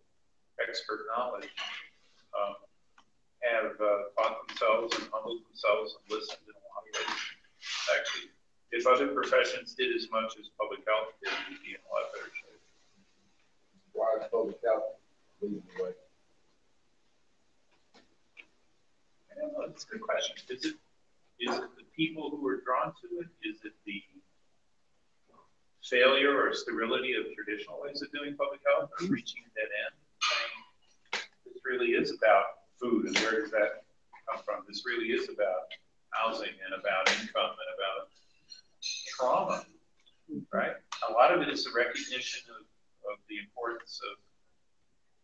expert knowledge, have taught themselves and humbled themselves and listened in a lot of ways. Actually, if other professions did as much as public health did, we'd be in a lot better shape. Why is public health leading the way? I don't know. It's a good question. Is it the people who are drawn to it? Is it the failure or sterility of traditional ways of doing public health or reaching that end? This really is about food, and where does that come from? This really is about housing and about income and about trauma, right? A lot of it is a recognition of the importance of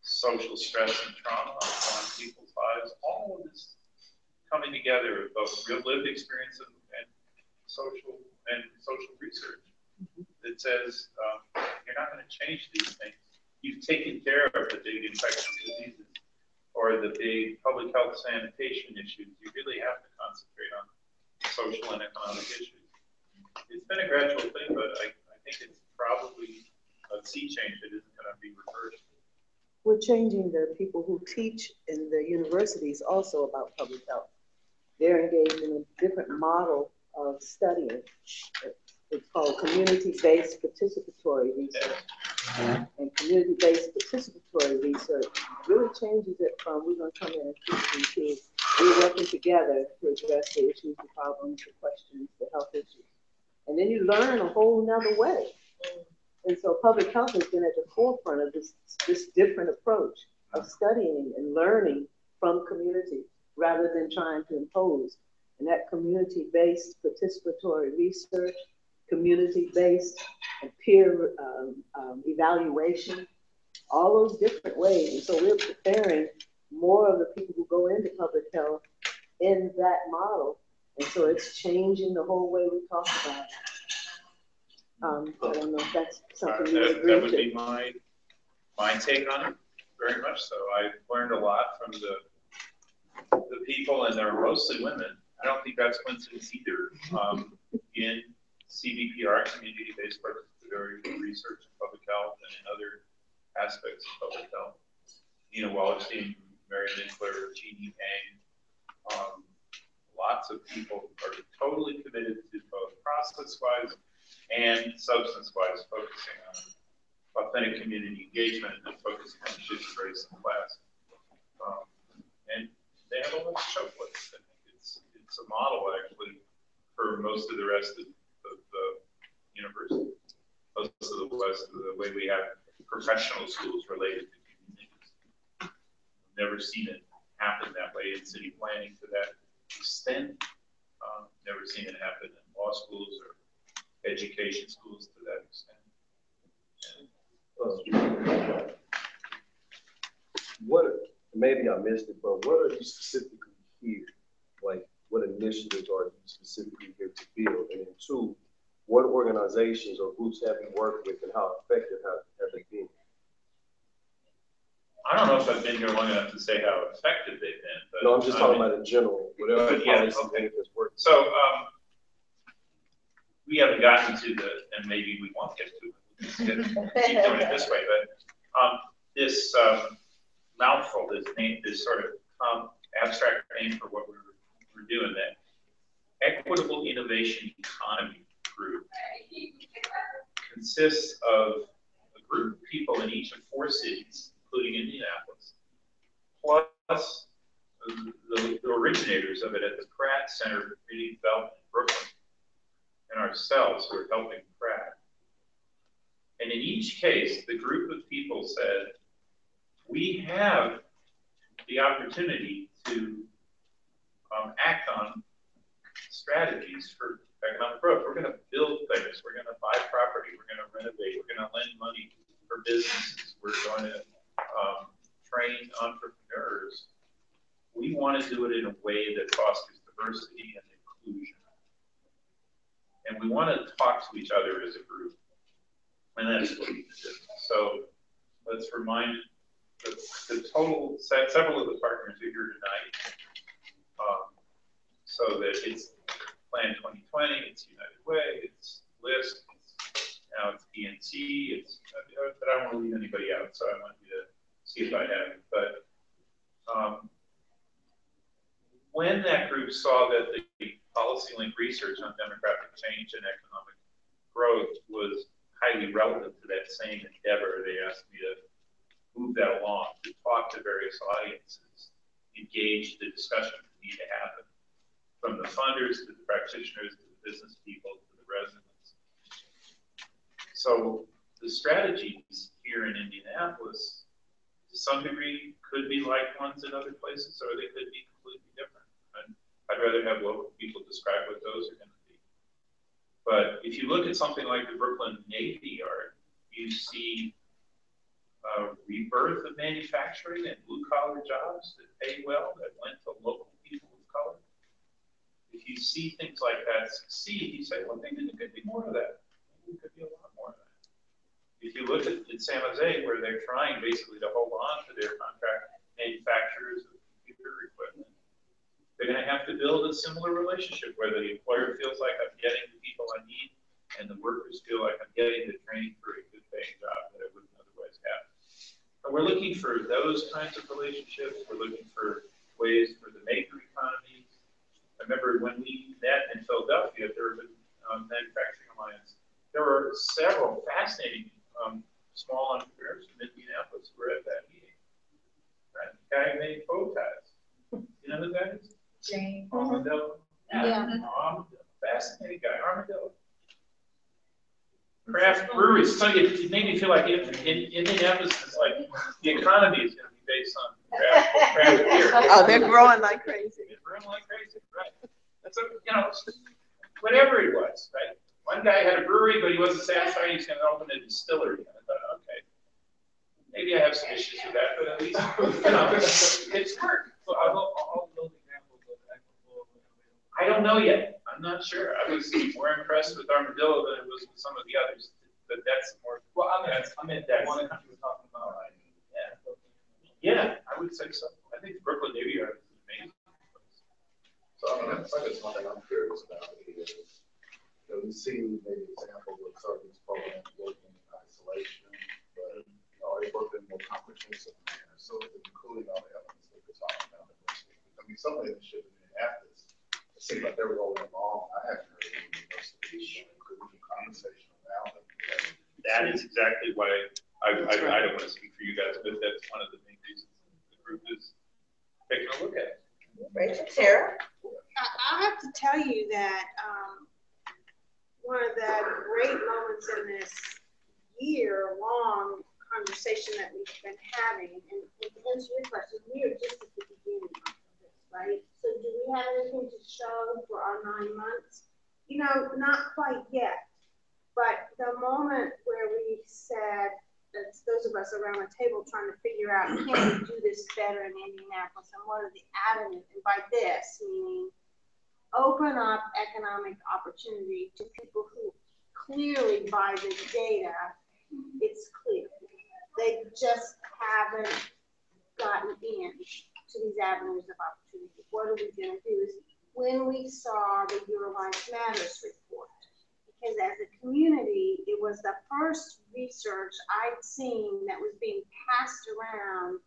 social stress and trauma on people's lives. All of this coming together of both real lived experience and social research that says you're not going to change these things. You've taken care of the big infectious diseases or the big public health sanitation issues. You really have to concentrate on social and economic issues. It's been a gradual thing, but I think it's probably a sea change that isn't going to be reversed. We're changing the people who teach in the universities also about public health. They're engaged in a different model of studying. It's called community-based participatory research. And community-based participatory research really changes it from we're going to come in and teach to we're working together to address the issues, the problems, the questions, the health issues. And then you learn a whole nother way. And so public health has been at the forefront of this different approach of studying and learning from community rather than trying to impose. And that community-based participatory research, community-based and peer evaluation, all those different ways. And so we're preparing more of the people who go into public health in that model. And so it's changing the whole way we talk about it. I don't know if that's something you agree that would be my take on it, very much so. I've learned a lot from the people, and they're mostly women. I don't think that's coincidence either. In CBPR, community-based participatory research in public health, and in other aspects of public health. Nina Wallerstein, Mary Winkler, Jeannie Pang, lots of people are totally committed to both process-wise and substance-wise, focusing on authentic community engagement and focusing on issues of race and class. And they have a lot to show for it. I think it's a model actually for for most of the rest of the university. Most of the West, the way we have professional schools related to communities. Never seen it happen that way in city planning to that extent. Never seen it happen in law schools or education schools to that extent. What, maybe I missed it, but what are you specifically here? Like, what initiatives are you specifically here to build? And then two, what organizations or groups have you worked with and how effective have they been? I don't know if I've been here long enough to say how effective they've been. But, no, I'm just talking about in general, whatever policy has worked. So we haven't gotten to the, and maybe we won't get to it. Keep doing it this way, but this mouthful, this sort of abstract name for what we're doing, that Equitable Innovation Economy Group consists of a group of people in each of 4 cities, including Indianapolis, plus the originators of it at the Pratt Center for Community Development in Brooklyn, and ourselves who are helping Pratt. And in each case, the group of people said, we have the opportunity to act on strategies for economic growth. We're going to build things. We're going to buy property. We're going to renovate. We're going to lend money for businesses. We're going to train entrepreneurs. We want to do it in a way that fosters diversity and inclusion. And we want to talk to each other as a group. And that's what we did. So let's remind the total set, several of the partners are here tonight. So that it's Plan 2020, it's United Way, it's LIST, now it's PNC, but I don't want to leave anybody out, so I want you to see if I have it. But when that group saw that the PolicyLink research on demographic change and economic growth was highly relevant to that same endeavor, they asked me to move that along, to talk to various audiences, engage the discussion that need to happen, from the funders to the practitioners to the business people to the residents. So the strategies here in Indianapolis, to some degree, could be like ones in other places, or they could be completely different. And I'd rather have local people describe what those are going to be. But if you look at something like the Brooklyn Navy Yard, you see a rebirth of manufacturing and blue-collar jobs that pay well, that went to local people of color. If you see things like that succeed, you say, well, maybe there could be more of that. Maybe there could be a lot more of that. If you look at San Jose, where they're trying basically to hold on to their contract manufacturers of computer equipment, they're going to have to build a similar relationship where the employer feels like I'm getting the people I need, and the workers feel like I'm getting the training for a good paying job that I wouldn't otherwise have. And we're looking for those kinds of relationships. We're looking for ways for the maker economy. I remember when we met in Philadelphia at the Urban Manufacturing Alliance, there were several fascinating small entrepreneurs from Indianapolis who were at that meeting. Right? The guy who made bow ties. You know who that is? Jane. Armadillo. Yeah. Armadillo. Fascinating guy. Armadillo. Craft breweries. So it made me feel like in Indianapolis, it's like the economy is going to be based on craft beer. Oh, they're growing like crazy. They're growing like crazy, right? That's a, you know, whatever it was, right? One guy had a brewery, but he wasn't satisfied. He's going to open a distillery. And I thought, okay, maybe I have some issues with that, but at least, you know, it's worked. So I don't know yet. I'm not sure. I was more impressed with Armadillo than I was with some of the others. But that's more. Well, I mean that one that you were talking about, right? Yeah, I would say so. I think Brooklyn Navy Yard is amazing. So I mean, that's one thing I'm curious about is, you know, we see maybe examples of certain these programs working in isolation, but you know, are they working in more comprehensive manner? So including all the elements that we're talking about. I mean, some of the initiatives in Indianapolis, it seems like they were rolling along. I haven't heard of any universities including conversation around them. That is exactly why I don't want to speak for you guys, but that's one of the main reasons the group is taking a look at it. Rachel, Sarah? I have to tell you that great moments in this year-long conversation that we've been having. And to answer your question, we are just at the beginning of this, right? So do we have anything to show for our 9 months? You know, not quite yet. But the moment where we said, that's those of us around the table trying to figure out, can we do this better in Indianapolis, and what are the avenues? And by this, meaning open up economic opportunity to people who clearly buy the data. It's clear. They just haven't gotten in to these avenues of opportunity. What are we going to do is when we saw the Your Life Matters report, because as a community, it was the first research I'd seen that was being passed around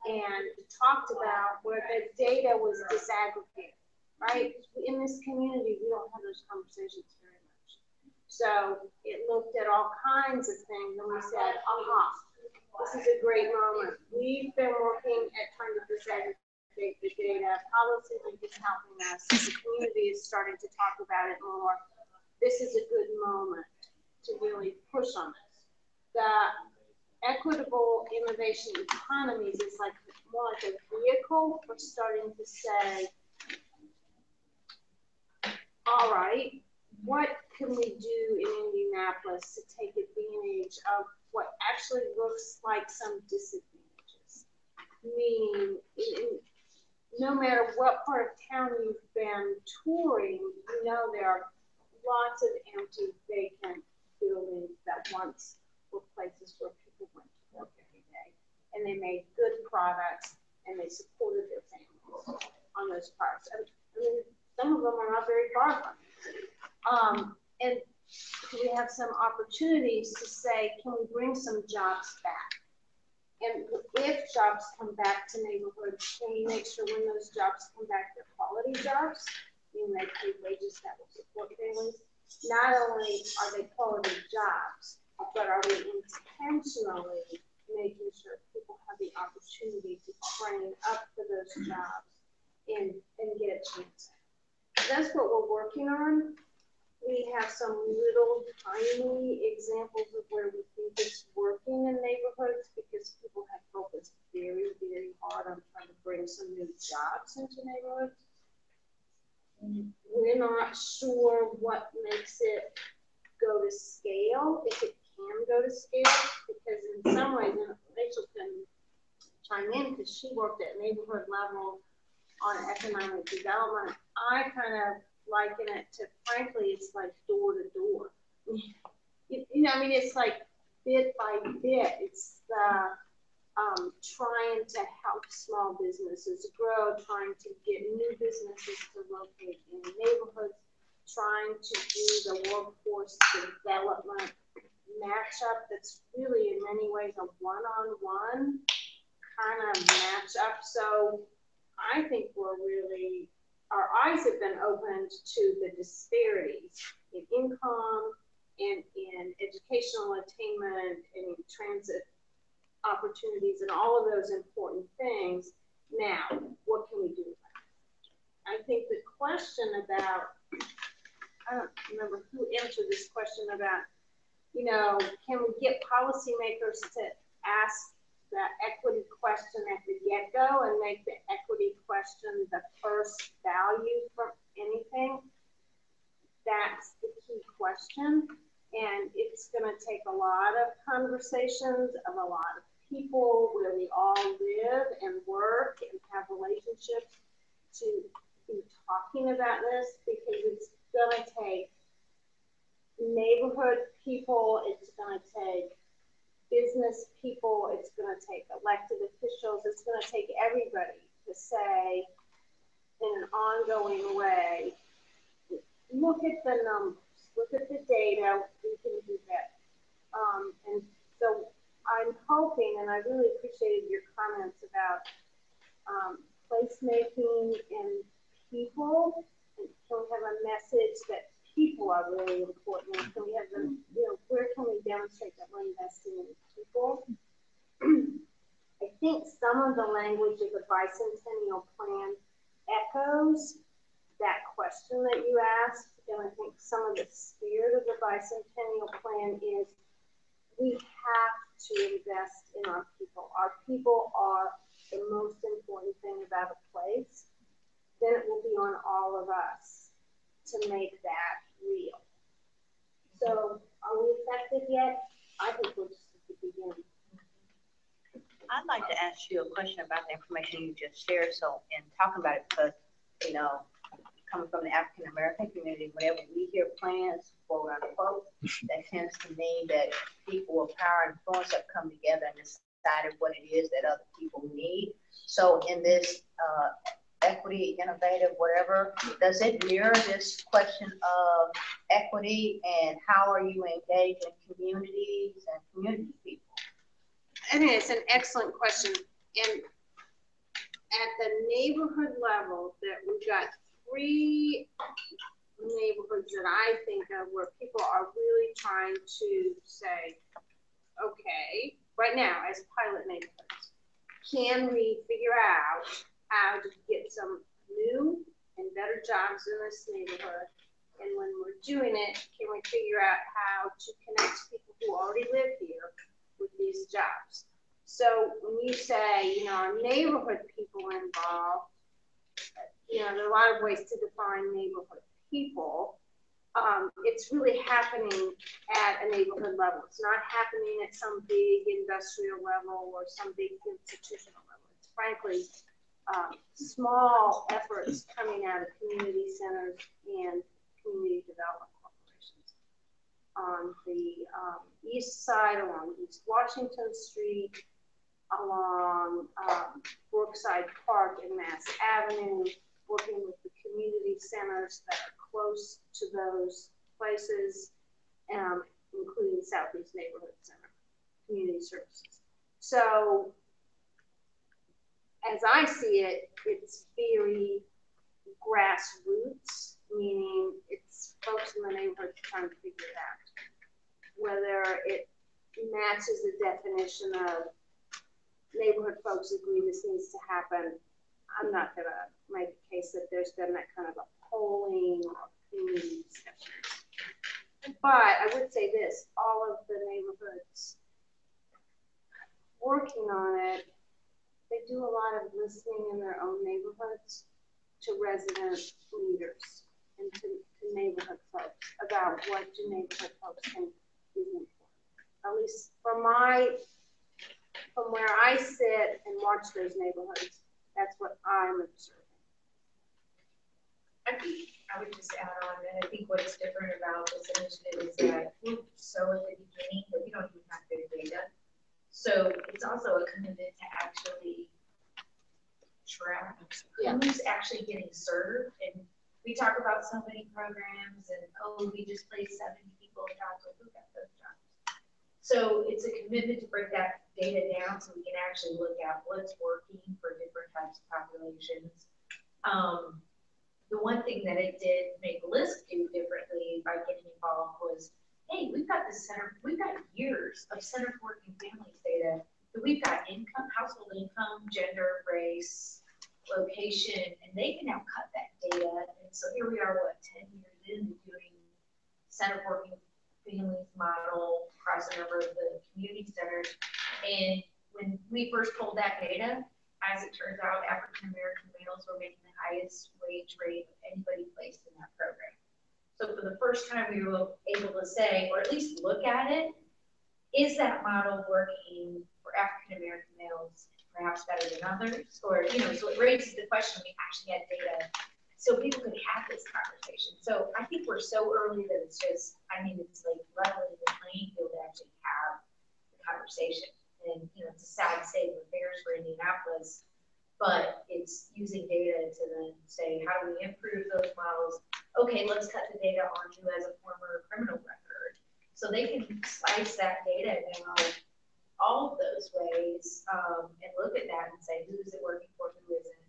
and talked about where the data was disaggregated, right? In this community, we don't have those conversations very much. So it looked at all kinds of things and we said, aha, this is a great moment. We've been working at trying to disaggregate the data. PolicyLink is helping us. The community is starting to talk about it more. This is a good moment to really push on this. The equitable innovation economies is like more like a vehicle for starting to say, all right, what can we do in Indianapolis to take advantage of what actually looks like some disadvantages? Meaning, no matter what part of town you've been touring, you know there are lots of empty, vacant buildings that once were places where people went to work every day. And they made good products and they supported their families on those products. I mean, some of them are not very far from it. And we have some opportunities to say, can we bring some jobs back? And if jobs come back to neighborhoods, can we make sure when those jobs come back, they're quality jobs? Meaning they pay wages that will support families. Not only are they quality jobs, but are we intentionally making sure people have the opportunity to train up for those jobs and get a chance? That's what we're working on. We have some little tiny examples of where we think it's working in neighborhoods because people have focused very, very hard on trying to bring some new jobs into neighborhoods. We're not sure what makes it go to scale, if it can go to scale, because in some ways, and Rachel can chime in because she worked at neighborhood level on economic development. I kind of liken it to, frankly, it's like door to door. You know, I mean, it's like bit by bit. It's the trying to help small businesses grow, trying to get new businesses to locate in neighborhoods, trying to do the workforce development matchup that's really in many ways a one-on-one kind of matchup. So I think we're really, our eyes have been opened to the disparities in income and in educational attainment and in transit opportunities and all of those important things. Now, what can we do about it? I think the question about, I don't remember who answered this question about, you know, can we get policymakers to ask the equity question at the get-go and make the equity question the first value for anything? That's the key question. And it's going to take a lot of conversations of a lot of people where we all live and work and have relationships to be talking about this, because it's going to take neighborhood people, it's going to take business people, it's going to take elected officials, it's going to take everybody to say in an ongoing way, look at the numbers, look at the data, we can do better. And so I'm hoping, and I really appreciated your comments about placemaking and people. And can we have a message that people are really important? And can we have them, you know, where can we demonstrate that we're investing in people? I think some of the language of the bicentennial plan echoes that question that you asked. And I think some of the spirit of the bicentennial plan is we have to invest in our people. Our people are the most important thing about a place. Then it will be on all of us to make that real. So are we effective yet? I think we're just at the beginning. I'd like to ask you a question about the information you just shared. So, in talking about it, because, you know, coming from the African American community, whenever we hear plans, quote unquote, that tends to mean that people with power and influence have come together and decided what it is that other people need. So, in this equity, innovative, whatever, does it mirror this question of equity and how are you engaging communities and community people? I think it's an excellent question. And at the neighborhood level, that we've got 3 neighborhoods that I think of where people are really trying to say, okay, right now as pilot neighborhoods, can we figure out how to get some new and better jobs in this neighborhood? And when we're doing it, can we figure out how to connect people who already live here with these jobs? So when you say, you know, our neighborhood people involved, you know, there are a lot of ways to define neighborhood people. It's really happening at a neighborhood level. It's not happening at some big industrial level or some big institutional level. It's frankly small efforts coming out of community centers and community development corporations. On the east side, along East Washington Street, along Brookside Park and Mass Avenue, working with the community centers that are close to those places, including Southeast Neighborhood Center, Community Services. So, as I see it, it's very grassroots, meaning it's folks in the neighborhood trying to figure it out. Whether it matches the definition of neighborhood folks agree this needs to happen, I'm not going to make a case that there's been that kind of a polling or community discussions. But I would say this, all of the neighborhoods working on it, they do a lot of listening in their own neighborhoods to resident leaders and to neighborhood folks about what do neighborhood folks think is important. At least from where I sit and watch those neighborhoods, that's what I'm observing. I think I would just add on that I think what's different about this initiative is that we're so at the beginning that we don't even have good data. So it's also a commitment to actually track who's actually getting served. And we talk about so many programs and, oh, we just placed 70 people in jobs, or who got those jobs? So it's a commitment to break that data down so we can actually look at what's working for different types of populations. The one thing that it did make LISC do differently by getting involved was, hey, we've got this center, we've got years of Center for Working Families data. We've got income, household income, gender, race, location, and they can now cut that data. And so here we are, what, 10 years into doing Center for Working Families model across a number of the community centers. And when we first pulled that data, as it turns out, African-American males were making the highest wage rate of anybody placed in that program. So for the first time, we were able to say, or at least look at it, is that model working for African-American males perhaps better than others? Or, you know, so it raises the question, we actually had data so people could have this conversation. So I think we're so early that it's just, I mean, it's like leveling the playing field to actually have the conversation. And, you know, it's a sad state of affairs for Indianapolis, but it's using data to then say, how do we improve those models? Okay, let's cut the data on you as a former criminal record. So they can slice that data now all of those ways and look at that and say, who is it working for, who isn't,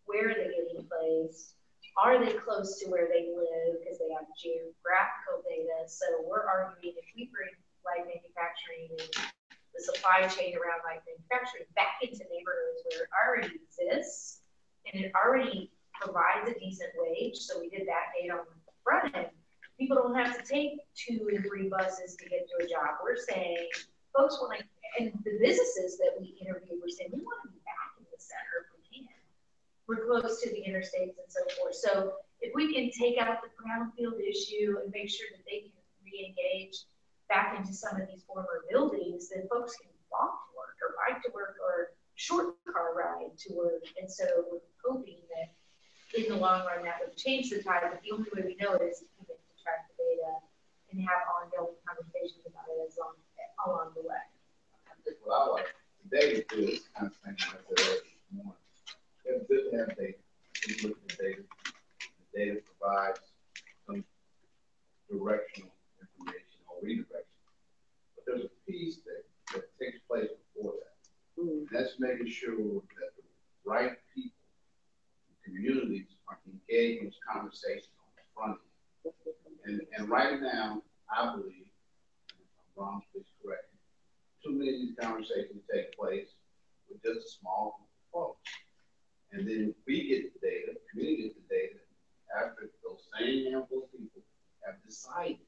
where are they getting placed, are they close to where they live, because they have geographical data. So we're arguing if we bring light manufacturing and the supply chain around light manufacturing back into neighborhoods where it already exists and it already provides a decent wage. So we did that data on the front end. We people don't have to take 2 and 3 buses to get to a job. We're saying folks want to, and the businesses that we interviewed were saying, we want to be back in the center if we can. We're close to the interstates and so forth. So if we can take out the brownfield issue and make sure that they can re-engage back into some of these former buildings, then folks can walk to work or bike to work or short car ride to work. And so we're hoping that in the long run that would change the tide, but the only way we know it is to keep it to track the data and have ongoing conversations about it as long along the way. I think what I like today is this kind of thing like that. It's good to have data. We look at the data. The data provides some directional information or redirection. But there's a piece that takes place before that. And that's making sure that the right people, communities are engaged in this conversation on the front end. And right now, I believe, if I'm wrong, please correct me, too many of these conversations take place with just a small group of folks. And then we get the data, the community gets the data, after those same handful of people have decided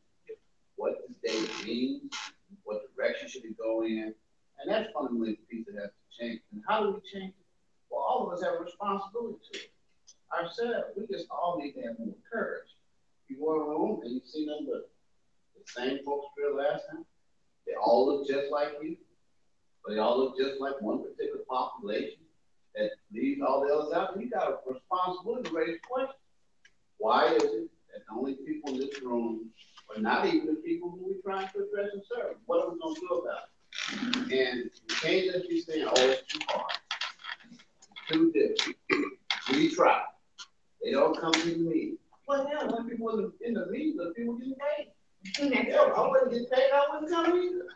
what this data means, what direction should it go in, and that's fundamentally the piece that has to change. And how do we change it? Well, all of us have a responsibility to it. Ourselves, we just all need to have more courage. You go in a room and you see them, but the same folks drilled last time. They all look just like you, but they all look just like one particular population that leaves all the others out. And you got a responsibility to raise questions. Why is it that the only people in this room are not even the people who we're trying to address and serve? What are we going to do about it? And you can't just be saying, oh, it's too hard. It's too difficult. We try. They don't come to me. Well, hell, when people in the meeting, the people getting paid. Yeah, I wouldn't get paid, I wouldn't come either.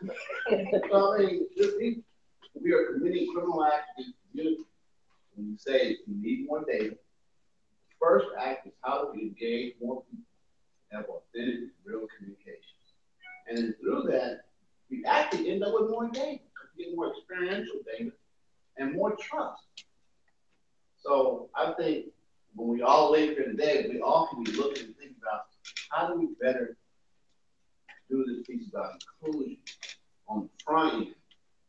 So, I mean, we are committing criminal acts in community. When you say you need more data, the first act is how do we engage more people, have authentic, real communications. And then through that, we actually end up with more data, get more experiential data, and more trust. So I think when we all live here today, we all can be looking and think about how do we better do this piece about inclusion on the front end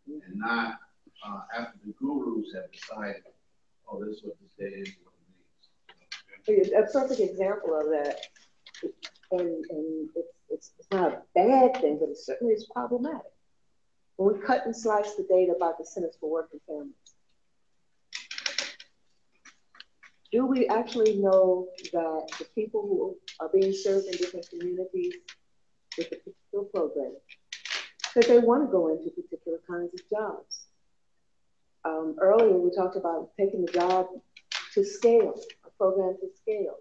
and not after the gurus have decided, oh, this is what this data is, what it means. A perfect example of that, and it's not a bad thing, but it certainly is problematic. When we cut and slice the data about the Centers for Working Families, do we actually know that the people who are being served in different communities with the particular program, that they want to go into particular kinds of jobs? Earlier, we talked about taking the job to scale, a program to scale.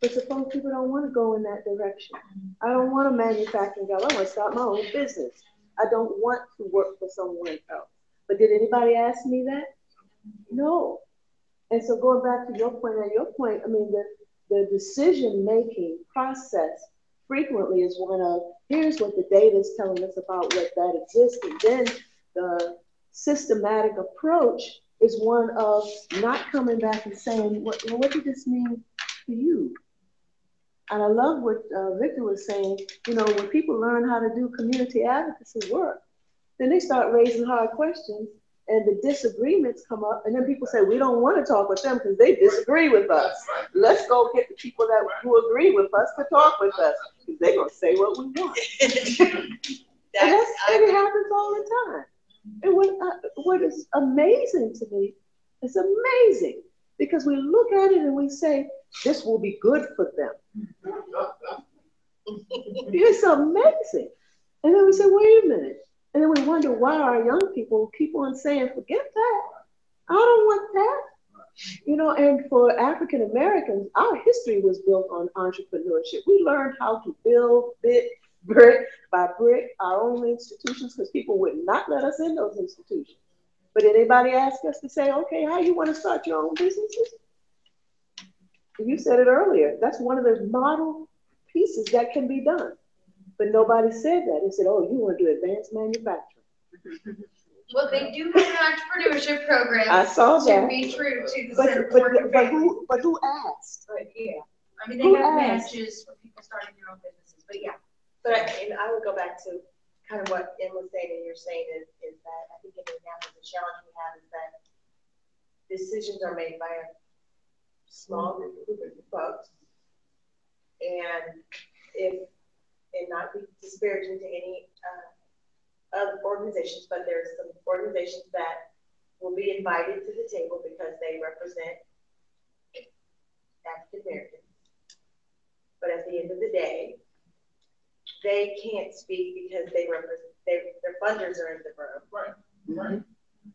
But suppose people don't want to go in that direction. I don't want a manufacturing job. I want to start my own business. I don't want to work for someone else. But did anybody ask me that? No. And so going back to your point, I mean, the decision-making process frequently is one of, here's what the data is telling us about what that exists. And then the systematic approach is one of not coming back and saying, what did this mean to you? And I love what Victor was saying, you know, when people learn how to do community advocacy work, then they start raising hard questions and the disagreements come up, and then people say, we don't want to talk with them because they disagree with us. Let's go get the people who agree with us to talk with us, because they're going to say what we want. and it happens all the time. And what is amazing to me, it's amazing, because we look at it and we say, this will be good for them. It's amazing. And then we say, wait a minute. And then we wonder why our young people keep on saying, forget that. I don't want that. You know, and for African Americans, our history was built on entrepreneurship. We learned how to build brick by brick our own institutions because people would not let us in those institutions. But anybody ask us to say, okay, how you want to start your own businesses? You said it earlier. That's one of the model pieces that can be done. But nobody said that. They said, oh, you want to do advanced manufacturing. Well, they do have an entrepreneurship program. I saw that. To be true to the but who asked? Yeah. I mean, they have matches for people starting their own businesses, but yeah. But I would go back to kind of what Em was saying, and you're saying is that I think in Indianapolis, the challenge we have is that decisions are made by a small group of folks, and not be disparaging to any other organizations, but there's some organizations that will be invited to the table because they represent African Americans. But at the end of the day, they can't speak because they represent their funders are in the room. Right.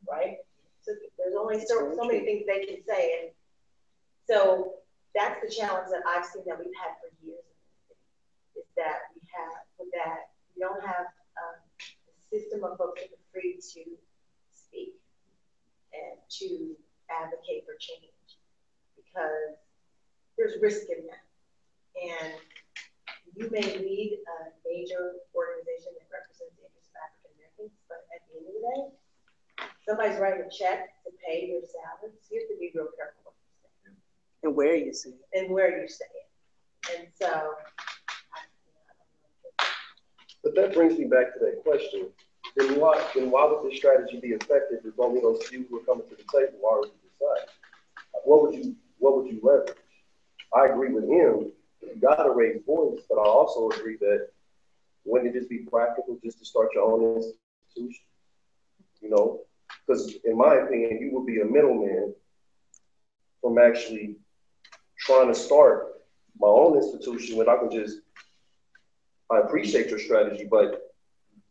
Right. So there's only so many things they can say, and so that's the challenge that I've seen that we've had for years. Is that we don't have a system of folks that are free to speak and to advocate for change, because there's risk in that. And you may lead a major organization that represents the interests of African Americans, but at the end of the day, somebody's writing a check to pay your salaries. You have to be real careful what you say. And where you say it. And where you say it. And so. But that brings me back to that question. Then why would this strategy be effective if only those few who are coming to the table already decide? What would you leverage? I agree with him. You gotta raise voice, but I also agree that wouldn't it just be practical just to start your own institution? You know, because in my opinion, you would be a middleman from actually trying to start my own institution when I can just. I appreciate your strategy, but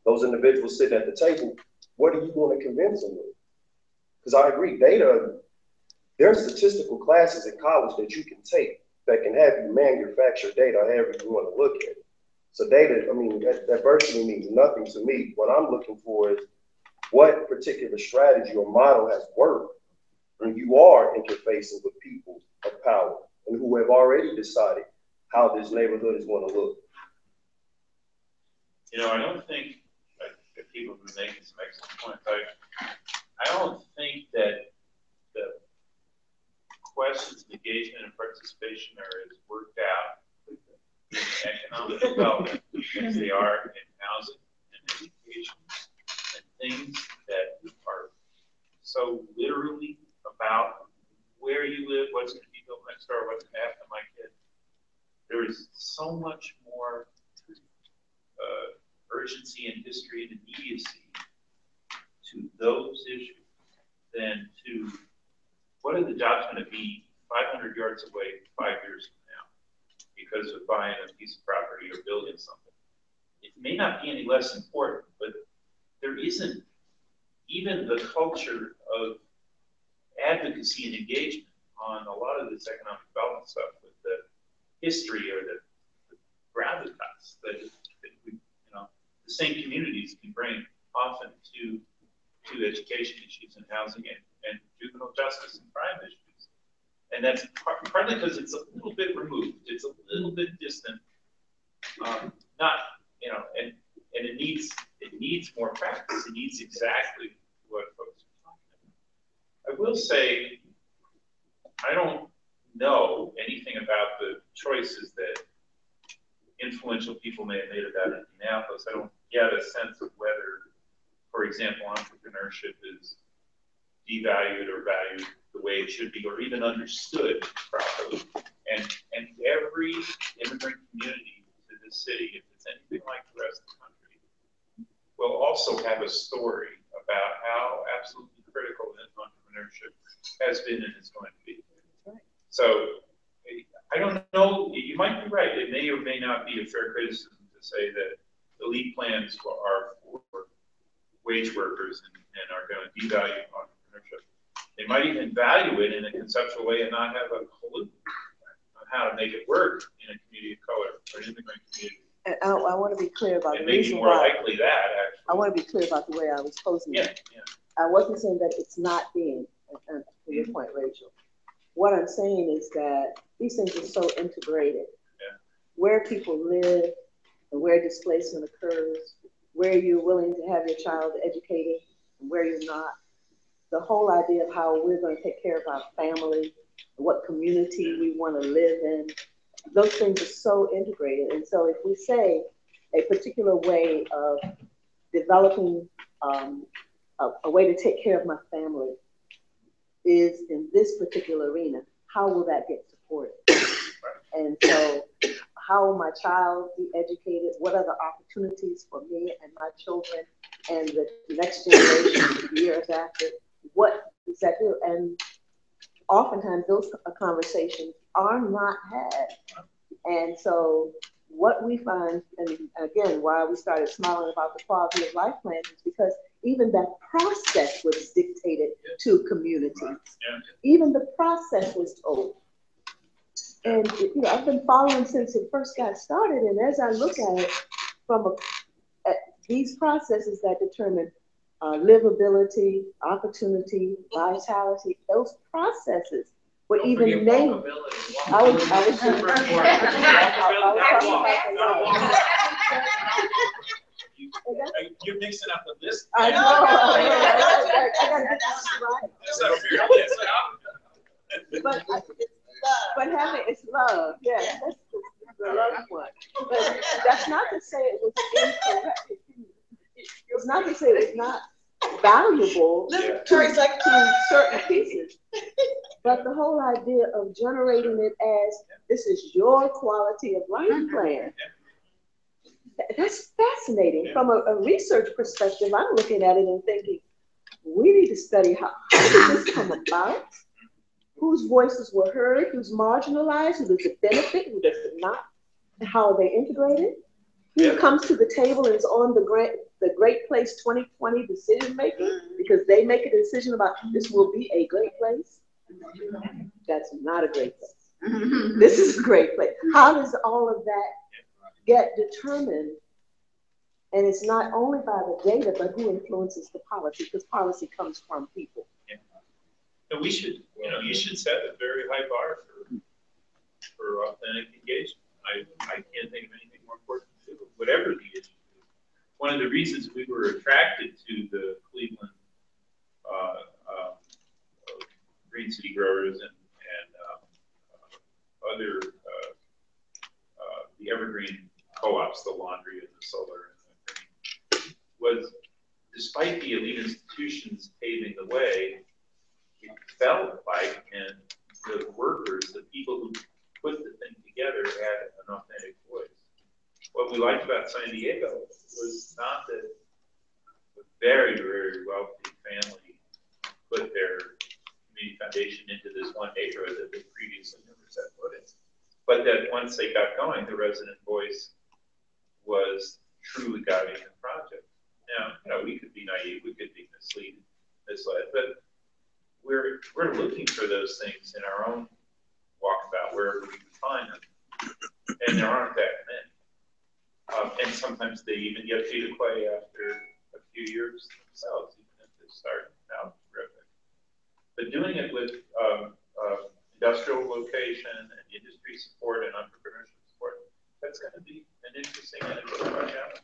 those individuals sitting at the table, what are you going to convince them with? Because I agree, there are statistical classes in college that you can take that can have you manufacture data however you want to look at it. So data, I mean, that virtually means nothing to me. What I'm looking for is what particular strategy or model has worked when you are interfacing with people of power and who have already decided how this neighborhood is going to look. You know, I don't think that people who make some excellent points. I don't think that the questions of engagement and participation are as worked out in economic development as they are in housing and education and things that are so literally about where you live, what's going to be built next door, what's going to happen to my kid. There is so much more urgency and history and immediacy to those issues than to what are the jobs going to be 500 yards away 5 years from now because of buying a piece of property or building something. It may not be any less important, but there isn't even the culture of advocacy and engagement on a lot of this economic development stuff with the history or the gravitas that we, the same communities can bring often to education issues and housing and juvenile justice and crime issues. And that's partly because it's a little bit removed, it's a little bit distant, and it needs more practice. It needs exactly what folks are talking about. I will say, I don't know anything about the choices that influential people may have made about Indianapolis. I don't get a sense of whether, for example, entrepreneurship is devalued or valued the way it should be, or even understood properly. And every immigrant community to this city, if it's anything like the rest of the country, will also have a story about how absolutely critical entrepreneurship has been and is going to be. So I don't know, you might be right. It may or may not be a fair criticism to say that the LEAD plans are for wage workers and are going to devalue entrepreneurship. They might even value it in a conceptual way and not have a clue on how to make it work in a community of color or an immigrant community. And I want to be clear about it the may reason be more why. likely that, actually. I want to be clear about the way I was posing it. Yeah. I wasn't saying that it's not being, to your point, Rachel. What I'm saying is that these things are so integrated. Yeah. Where people live and where displacement occurs, where you're willing to have your child educated and where you're not. The whole idea of how we're going to take care of our family, what community we want to live in, those things are so integrated. And so if we say a particular way of developing a way to take care of my family is in this particular arena, how will that get supported? And so how will my child be educated? What are the opportunities for me and my children and the next generation, years after? What does that do? And oftentimes those conversations are not had. And so what we find, and again, why we started smiling about the quality of life plans is because even that process was dictated to communities. Even the process was told. And you know, I've been following since it first got started, and as I look at it from at these processes that determine livability, opportunity, vitality, those processes were even named. I was talking about You're mixing up the list. I know. I gotta get this right. But having it's love, yes, that's the love one. But that's not to say it was incorrect. It's not to say it's not valuable to certain pieces. But the whole idea of generating it as this is your quality of life plan, that's fascinating. From a research perspective, I'm looking at it and thinking, we need to study how did this come about? Whose voices were heard, who's marginalized, who does it benefit, who does it not, and how are they integrated? Who comes to the table and is on the Great Place 2020 decision making because they make a decision about this will be a great place? That's not a great place. This is a great place. How does all of that get determined? And it's not only by the data, but who influences the policy, because policy comes from people. So we should, you should set a very high bar for authentic engagement. I can't think of anything more important to do, whatever the issue is. One of the reasons we were attracted to the Cleveland Green City Growers and other, the evergreen co-ops, the laundry and the solar and the green, was despite the elite institutions paving the way, it felt like, and the workers, the people who put the thing together had an authentic voice. What we liked about San Diego was not that a very, very wealthy family put their community foundation into this one neighborhood that they previously never set foot in, but that once they got going, the resident voice was truly guiding the project. Now, we could be naive, we could be misled, but we're looking for those things in our own walkabout, wherever we can find them, and there aren't that many. And sometimes they even get paid to play after a few years themselves, even if they start out terrific. But doing it with industrial location and industry support and entrepreneurship support, that's going to be an interesting and important challenge.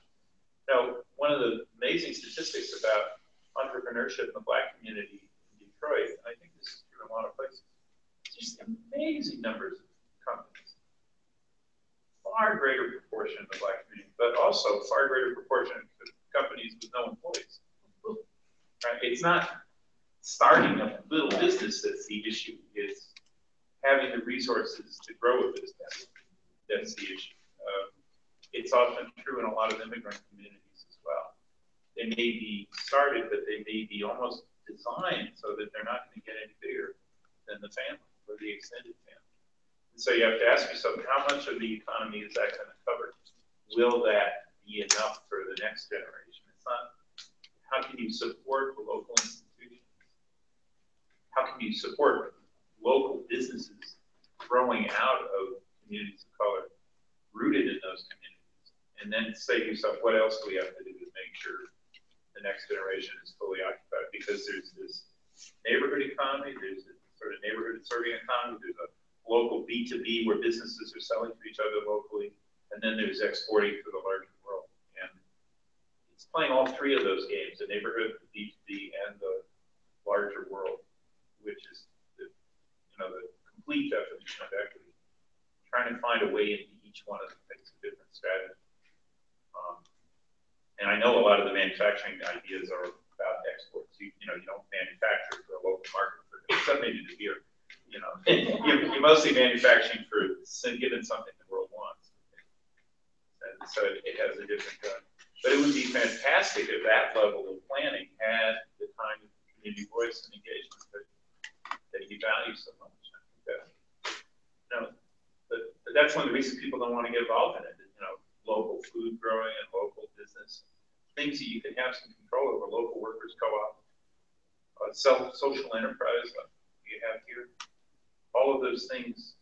Now, one of the amazing statistics about entrepreneurship in the Black community in Detroit, and I think this is true in a lot of places, just amazing numbers of companies. Far greater proportion of the Black community, but also far greater proportion of companies with no employees. Right? It's not starting a little business that's the issue, it's having the resources to grow a business that's the issue. It's often true in a lot of immigrant communities as well. They may be started, but they may be almost designed so that they're not going to get any bigger than the family or the extended family. And so you have to ask yourself, how much of the economy is that going to cover? Will that be enough for the next generation? It's not, how can you support the local institutions? How can you support local businesses growing out of communities of color, rooted in those communities? And then say to yourself, what else do we have to do to make sure the next generation is fully occupied? Because there's this neighborhood economy, there's a sort of neighborhood serving economy, there's a local B2B where businesses are selling to each other locally, and then there's exporting to the larger world. And it's playing all three of those games, the neighborhood, the B2B, and the larger world, which is the complete definition of equity. trying to find a way into each one of them makes a different strategy. And I know a lot of the manufacturing ideas are about exports. You know, you don't manufacture for a local market, except maybe the beer. You know, you're mostly manufacturing for given something the world wants. And so it has a different. But it would be fantastic if that level of planning had the kind of community voice and engagement that you value so much. I think that, you know, but that's one of the reasons people don't want to get involved in it. You know, local food growing and local business, things that you can have some control over, local workers co-op, social enterprise like you have here. All of those things,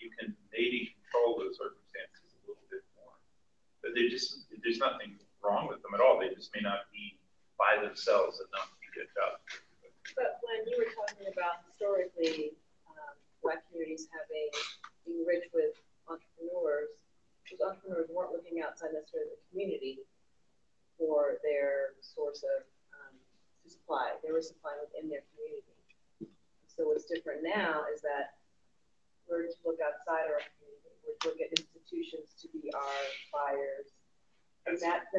you can maybe control those circumstances a little bit more. But there's nothing wrong with them at all. They just may not be by themselves enough to get up. But when you were talking about historically, Black communities being rich with entrepreneurs, those entrepreneurs weren't looking outside necessarily the community for their source of supply. They were supplying within their community. So what's different now is that we're to look outside our community. We're to look at institutions to be our buyers, and that's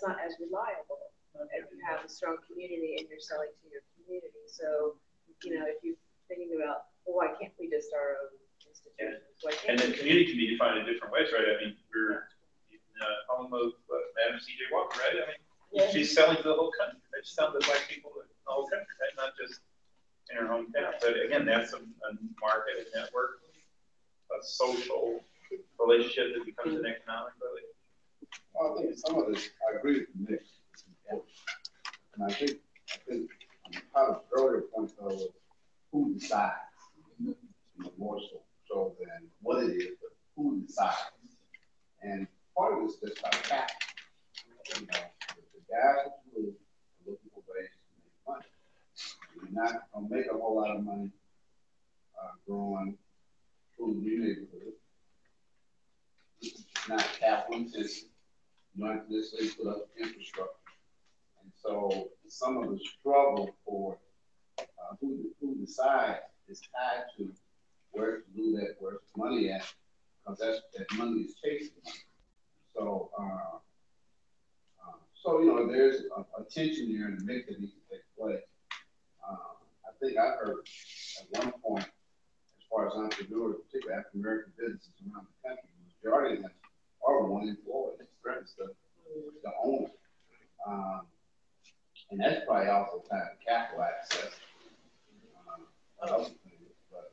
not as reliable if you have a strong community and you're selling to your community. So, you know, if you're thinking about, well, why can't we just our own institutions? And the community can be defined in different ways, right? I mean, we're in home of Madam C.J. Walker, right? I mean, she's selling to the whole country. She's selling to Black people in the whole country, right? Not just in her hometown. But again, that's a market, a network, a social relationship that becomes an economic relationship. Well, I think some of this, I agree with Nick. It's important. And I think part of the earlier point though was who decides, you know, more so than what it is, but who decides. And part of this is just about capital. You know, the guys who are looking for ways to make money. You're not gonna make a whole lot of money growing food in your neighborhood. It's not capital intensive. You don't have to necessarily put up infrastructure. And so some of the struggle for who decides is tied to where to do that, where's the money at, because that money is chasing money. So, so you know, there's a tension there in the mix that needs to take place. I think I heard at one point, as far as entrepreneurs, particularly African American businesses around the country, the majority of them are one employee. It's the owner. And that's probably also kind of capital access. Other things, but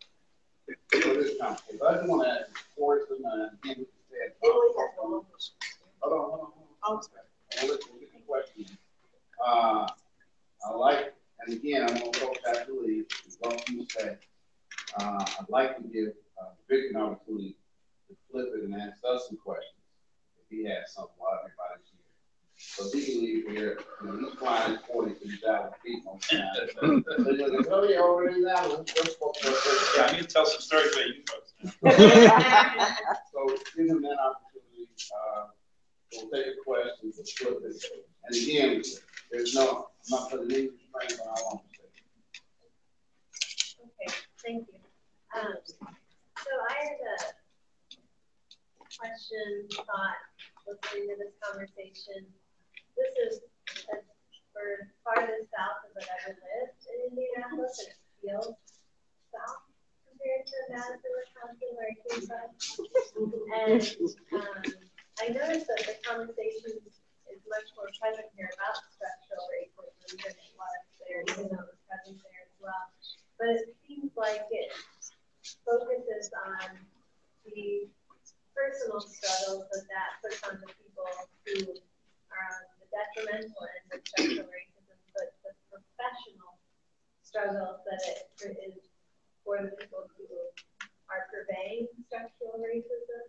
it is complicated. But I just want to ask Forrest and again, what you said. Hold on. We'll get the question. I like, and again, I'm going to folks have to leave. What you said. I'd like to give Vic an opportunity to flip it and ask us some questions. If he has something while everybody's here. So he can leave here, you know, he's flying 40 to the Dallas feet most of the time. So you're like, oh, you're already now. Yeah, I need to tell some stories about you folks now. So give him that opportunity. We'll take a question, we'll flip it. And again, I'm not putting any restraint on how long to say. Okay, thank you. So I had a question, thought, listening to this conversation. This is for farthest south of I've ever lived in Indianapolis, and it feels south compared to Madison, Wisconsin, where I came from. And I noticed that the conversation is much more present here about structural racism than it was there, even though it was present there as well. But it seems like it focuses on the personal struggles that puts on the people who are on the detrimental end of structural racism, but the professional struggles that it is for the people who are purveying structural racism.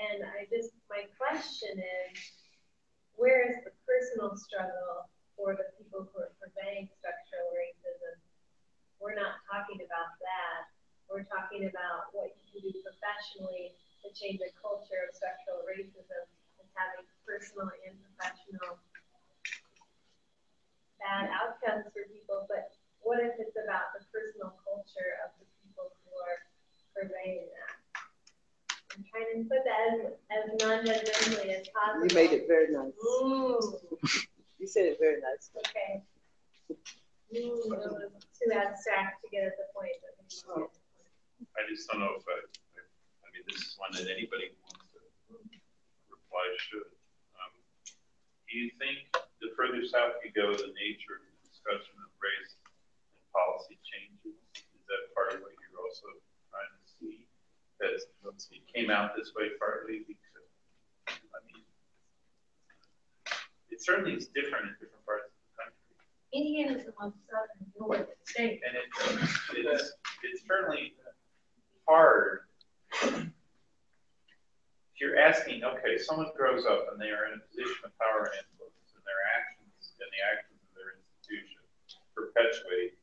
And my question is, where is the personal struggle for the people who are purveying structural racism? We're not talking about that. We're talking about what you can do professionally to change a culture of structural racism and having personal and professional bad outcomes for people. But what if it's about the personal culture of the people who are purveying that. I'm trying to put that as non-judgmentally as possible. You made it very nice. Ooh. You said it very nice. Okay. Ooh, that was too abstract to get at the point. I just don't know if I mean, this is one that anybody who wants to reply should. Do you think the further south you go, the nature of the discussion of race and policy changes? Is that part of what you're also trying to see? That it came out this way partly because, I mean, it certainly is different in different parts of the country. Indiana is the most southern north state. And it's certainly hard. If you're asking, okay, someone grows up and they are in a position of power and influence, and their actions and the actions of their institution perpetuate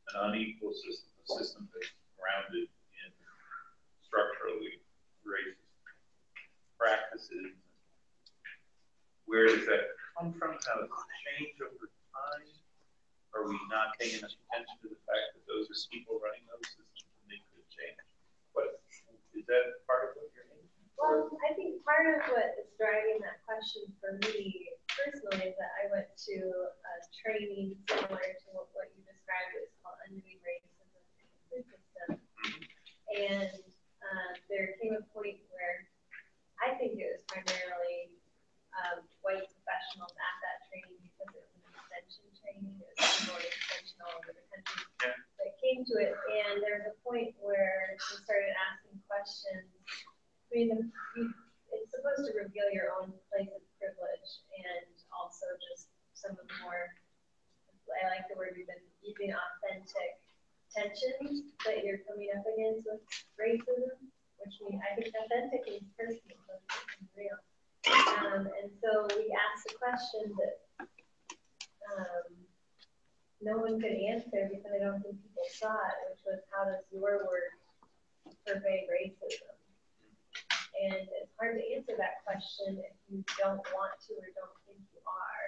an unequal system, a system that's grounded in structurally racist practices. Where does that come from? How does it change over time? Are we not paying enough attention to the fact that those are people running those systems and they could change? But is that part of what you're aiming? Well, I think part of what is driving that question for me personally is that I went to a training similar to what you described as called Undoing Racism in the Food System. And there came a point where I think it was primarily white professionals at that training because it was an extension training. It was more extension all over the country. But it came to it, and there was a point where we started asking questions. I mean, it's supposed to reveal your own place of privilege and also just some of the more, I like the word we've been using, authentic tensions that you're coming up against with racism, which means I think authentic means personal, so it's real. And so we asked a question that no one could answer because I don't think people saw it, which was, how does your work purvey racism? And it's hard to answer that question if you don't want to or don't think you are.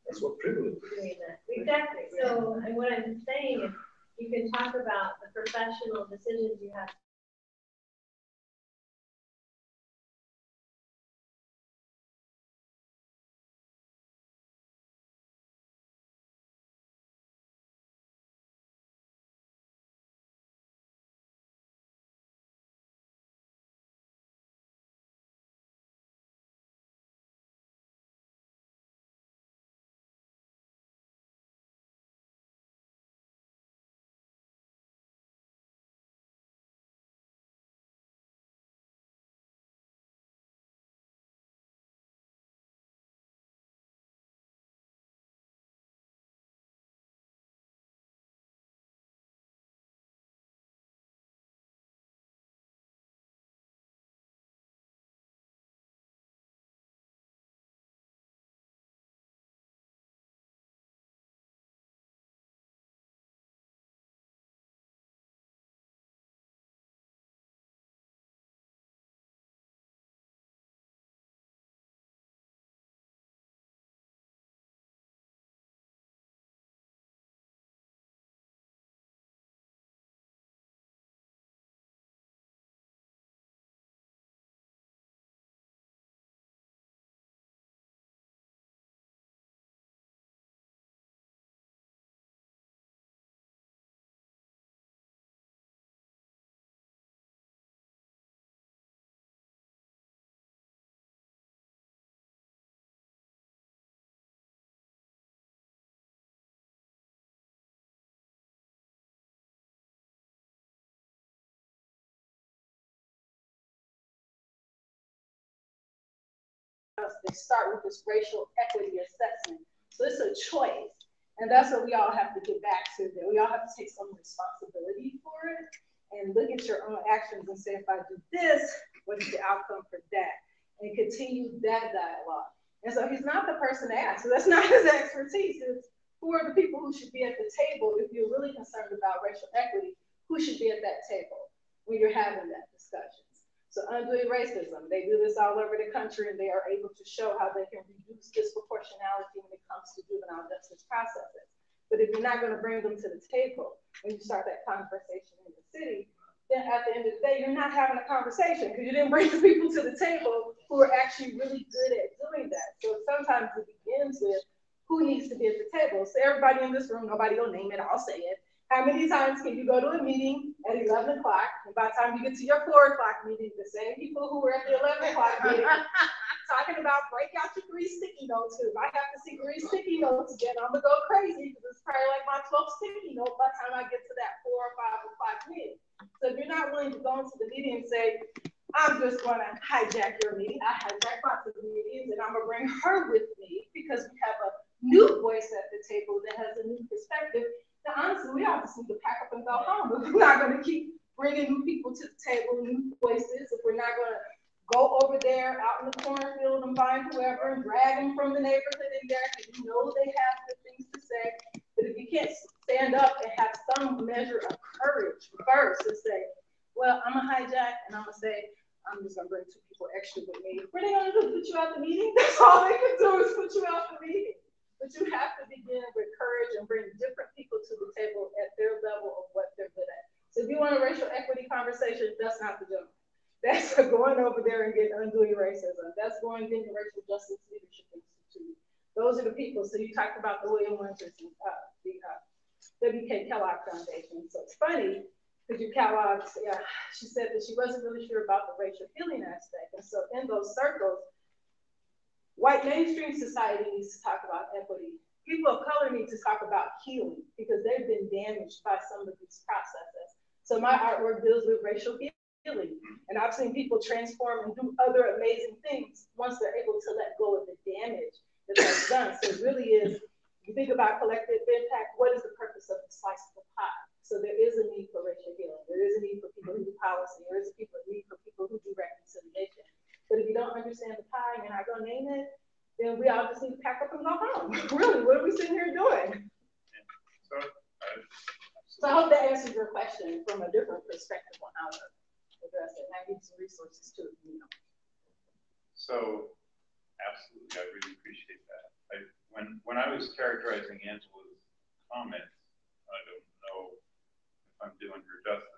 That's what privilege is. Doing that. Exactly. So, and what I'm saying is, you can talk about the professional decisions you have. They start with this racial equity assessment. So it's a choice. And that's what we all have to get back to. That we all have to take some responsibility for it and look at your own actions and say, if I do this, what's the outcome for that? And continue that dialogue. And so he's not the person to ask. So that's not his expertise. It's who are the people who should be at the table if you're really concerned about racial equity, who should be at that table when you're having that discussion. So Undoing Racism, they do this all over the country and they are able to show how they can reduce disproportionality when it comes to juvenile justice processes. But if you're not going to bring them to the table and you start that conversation in the city, then at the end of the day, you're not having a conversation because you didn't bring the people to the table who are actually really good at doing that. So sometimes it begins with who needs to be at the table. So everybody in this room, nobody will name it, I'll say it. How many times can you go to a meeting at 11 o'clock, and by the time you get to your 4 o'clock meeting, the same people who were at the 11 o'clock meeting talking about break out your 3 sticky notes, because if I have to see 3 sticky notes again, I'm gonna go crazy, because it's probably like my 12th sticky note by the time I get to that 4 or 5 o'clock meeting. So if you're not willing to go into the meeting and say, I'm just gonna hijack your meeting, I hijack lots of meetings, and I'm gonna bring her with me, because we have a new voice at the table that has a new perspective. Honestly, we all just need to pack up and go home. If we're not going to keep bringing new people to the table, new voices, if we're not going to go over there out in the cornfield and find whoever and drag them from the neighborhood in there because you know they have good things to say. But if you can't stand up and have some measure of courage first and say, well, I'm going to hijack and I'm going to say, I'm just going to bring 2 people extra with me. What are they going to do? Put you out the meeting? That's all they can do is put you out the meeting. But you have to begin with courage and bring different people to the table at their level of what they're good at. So if you want a racial equity conversation, that's not the gentleman. That's going over there and getting undoing racism. That's going to get the Racial Justice Leadership Institute. Those are the people. So you talked about the William Winters, the W.K. Kellogg Foundation. So it's funny because you Kellogg, she said that she wasn't really sure about the racial healing aspect. And so in those circles, white mainstream society needs to talk about equity. People of color need to talk about healing because they've been damaged by some of these processes. So my artwork deals with racial healing. And I've seen people transform and do other amazing things once they're able to let go of the damage that they've done. So it really is, you think about collective impact, what is the purpose of the slice of the pie? So there is a need for racial healing. There is a need for people who do policy. There is a need for people who do reconciliation. But if you don't understand the pie and you're not going to name it, then we all just need to pack up and go home. Really, what are we sitting here doing? So I hope that answers your question from a different perspective on how to address it. And I need some resources too. You know. So, absolutely, I really appreciate that. When I was characterizing Angela's comments, I don't know if I'm doing her justice.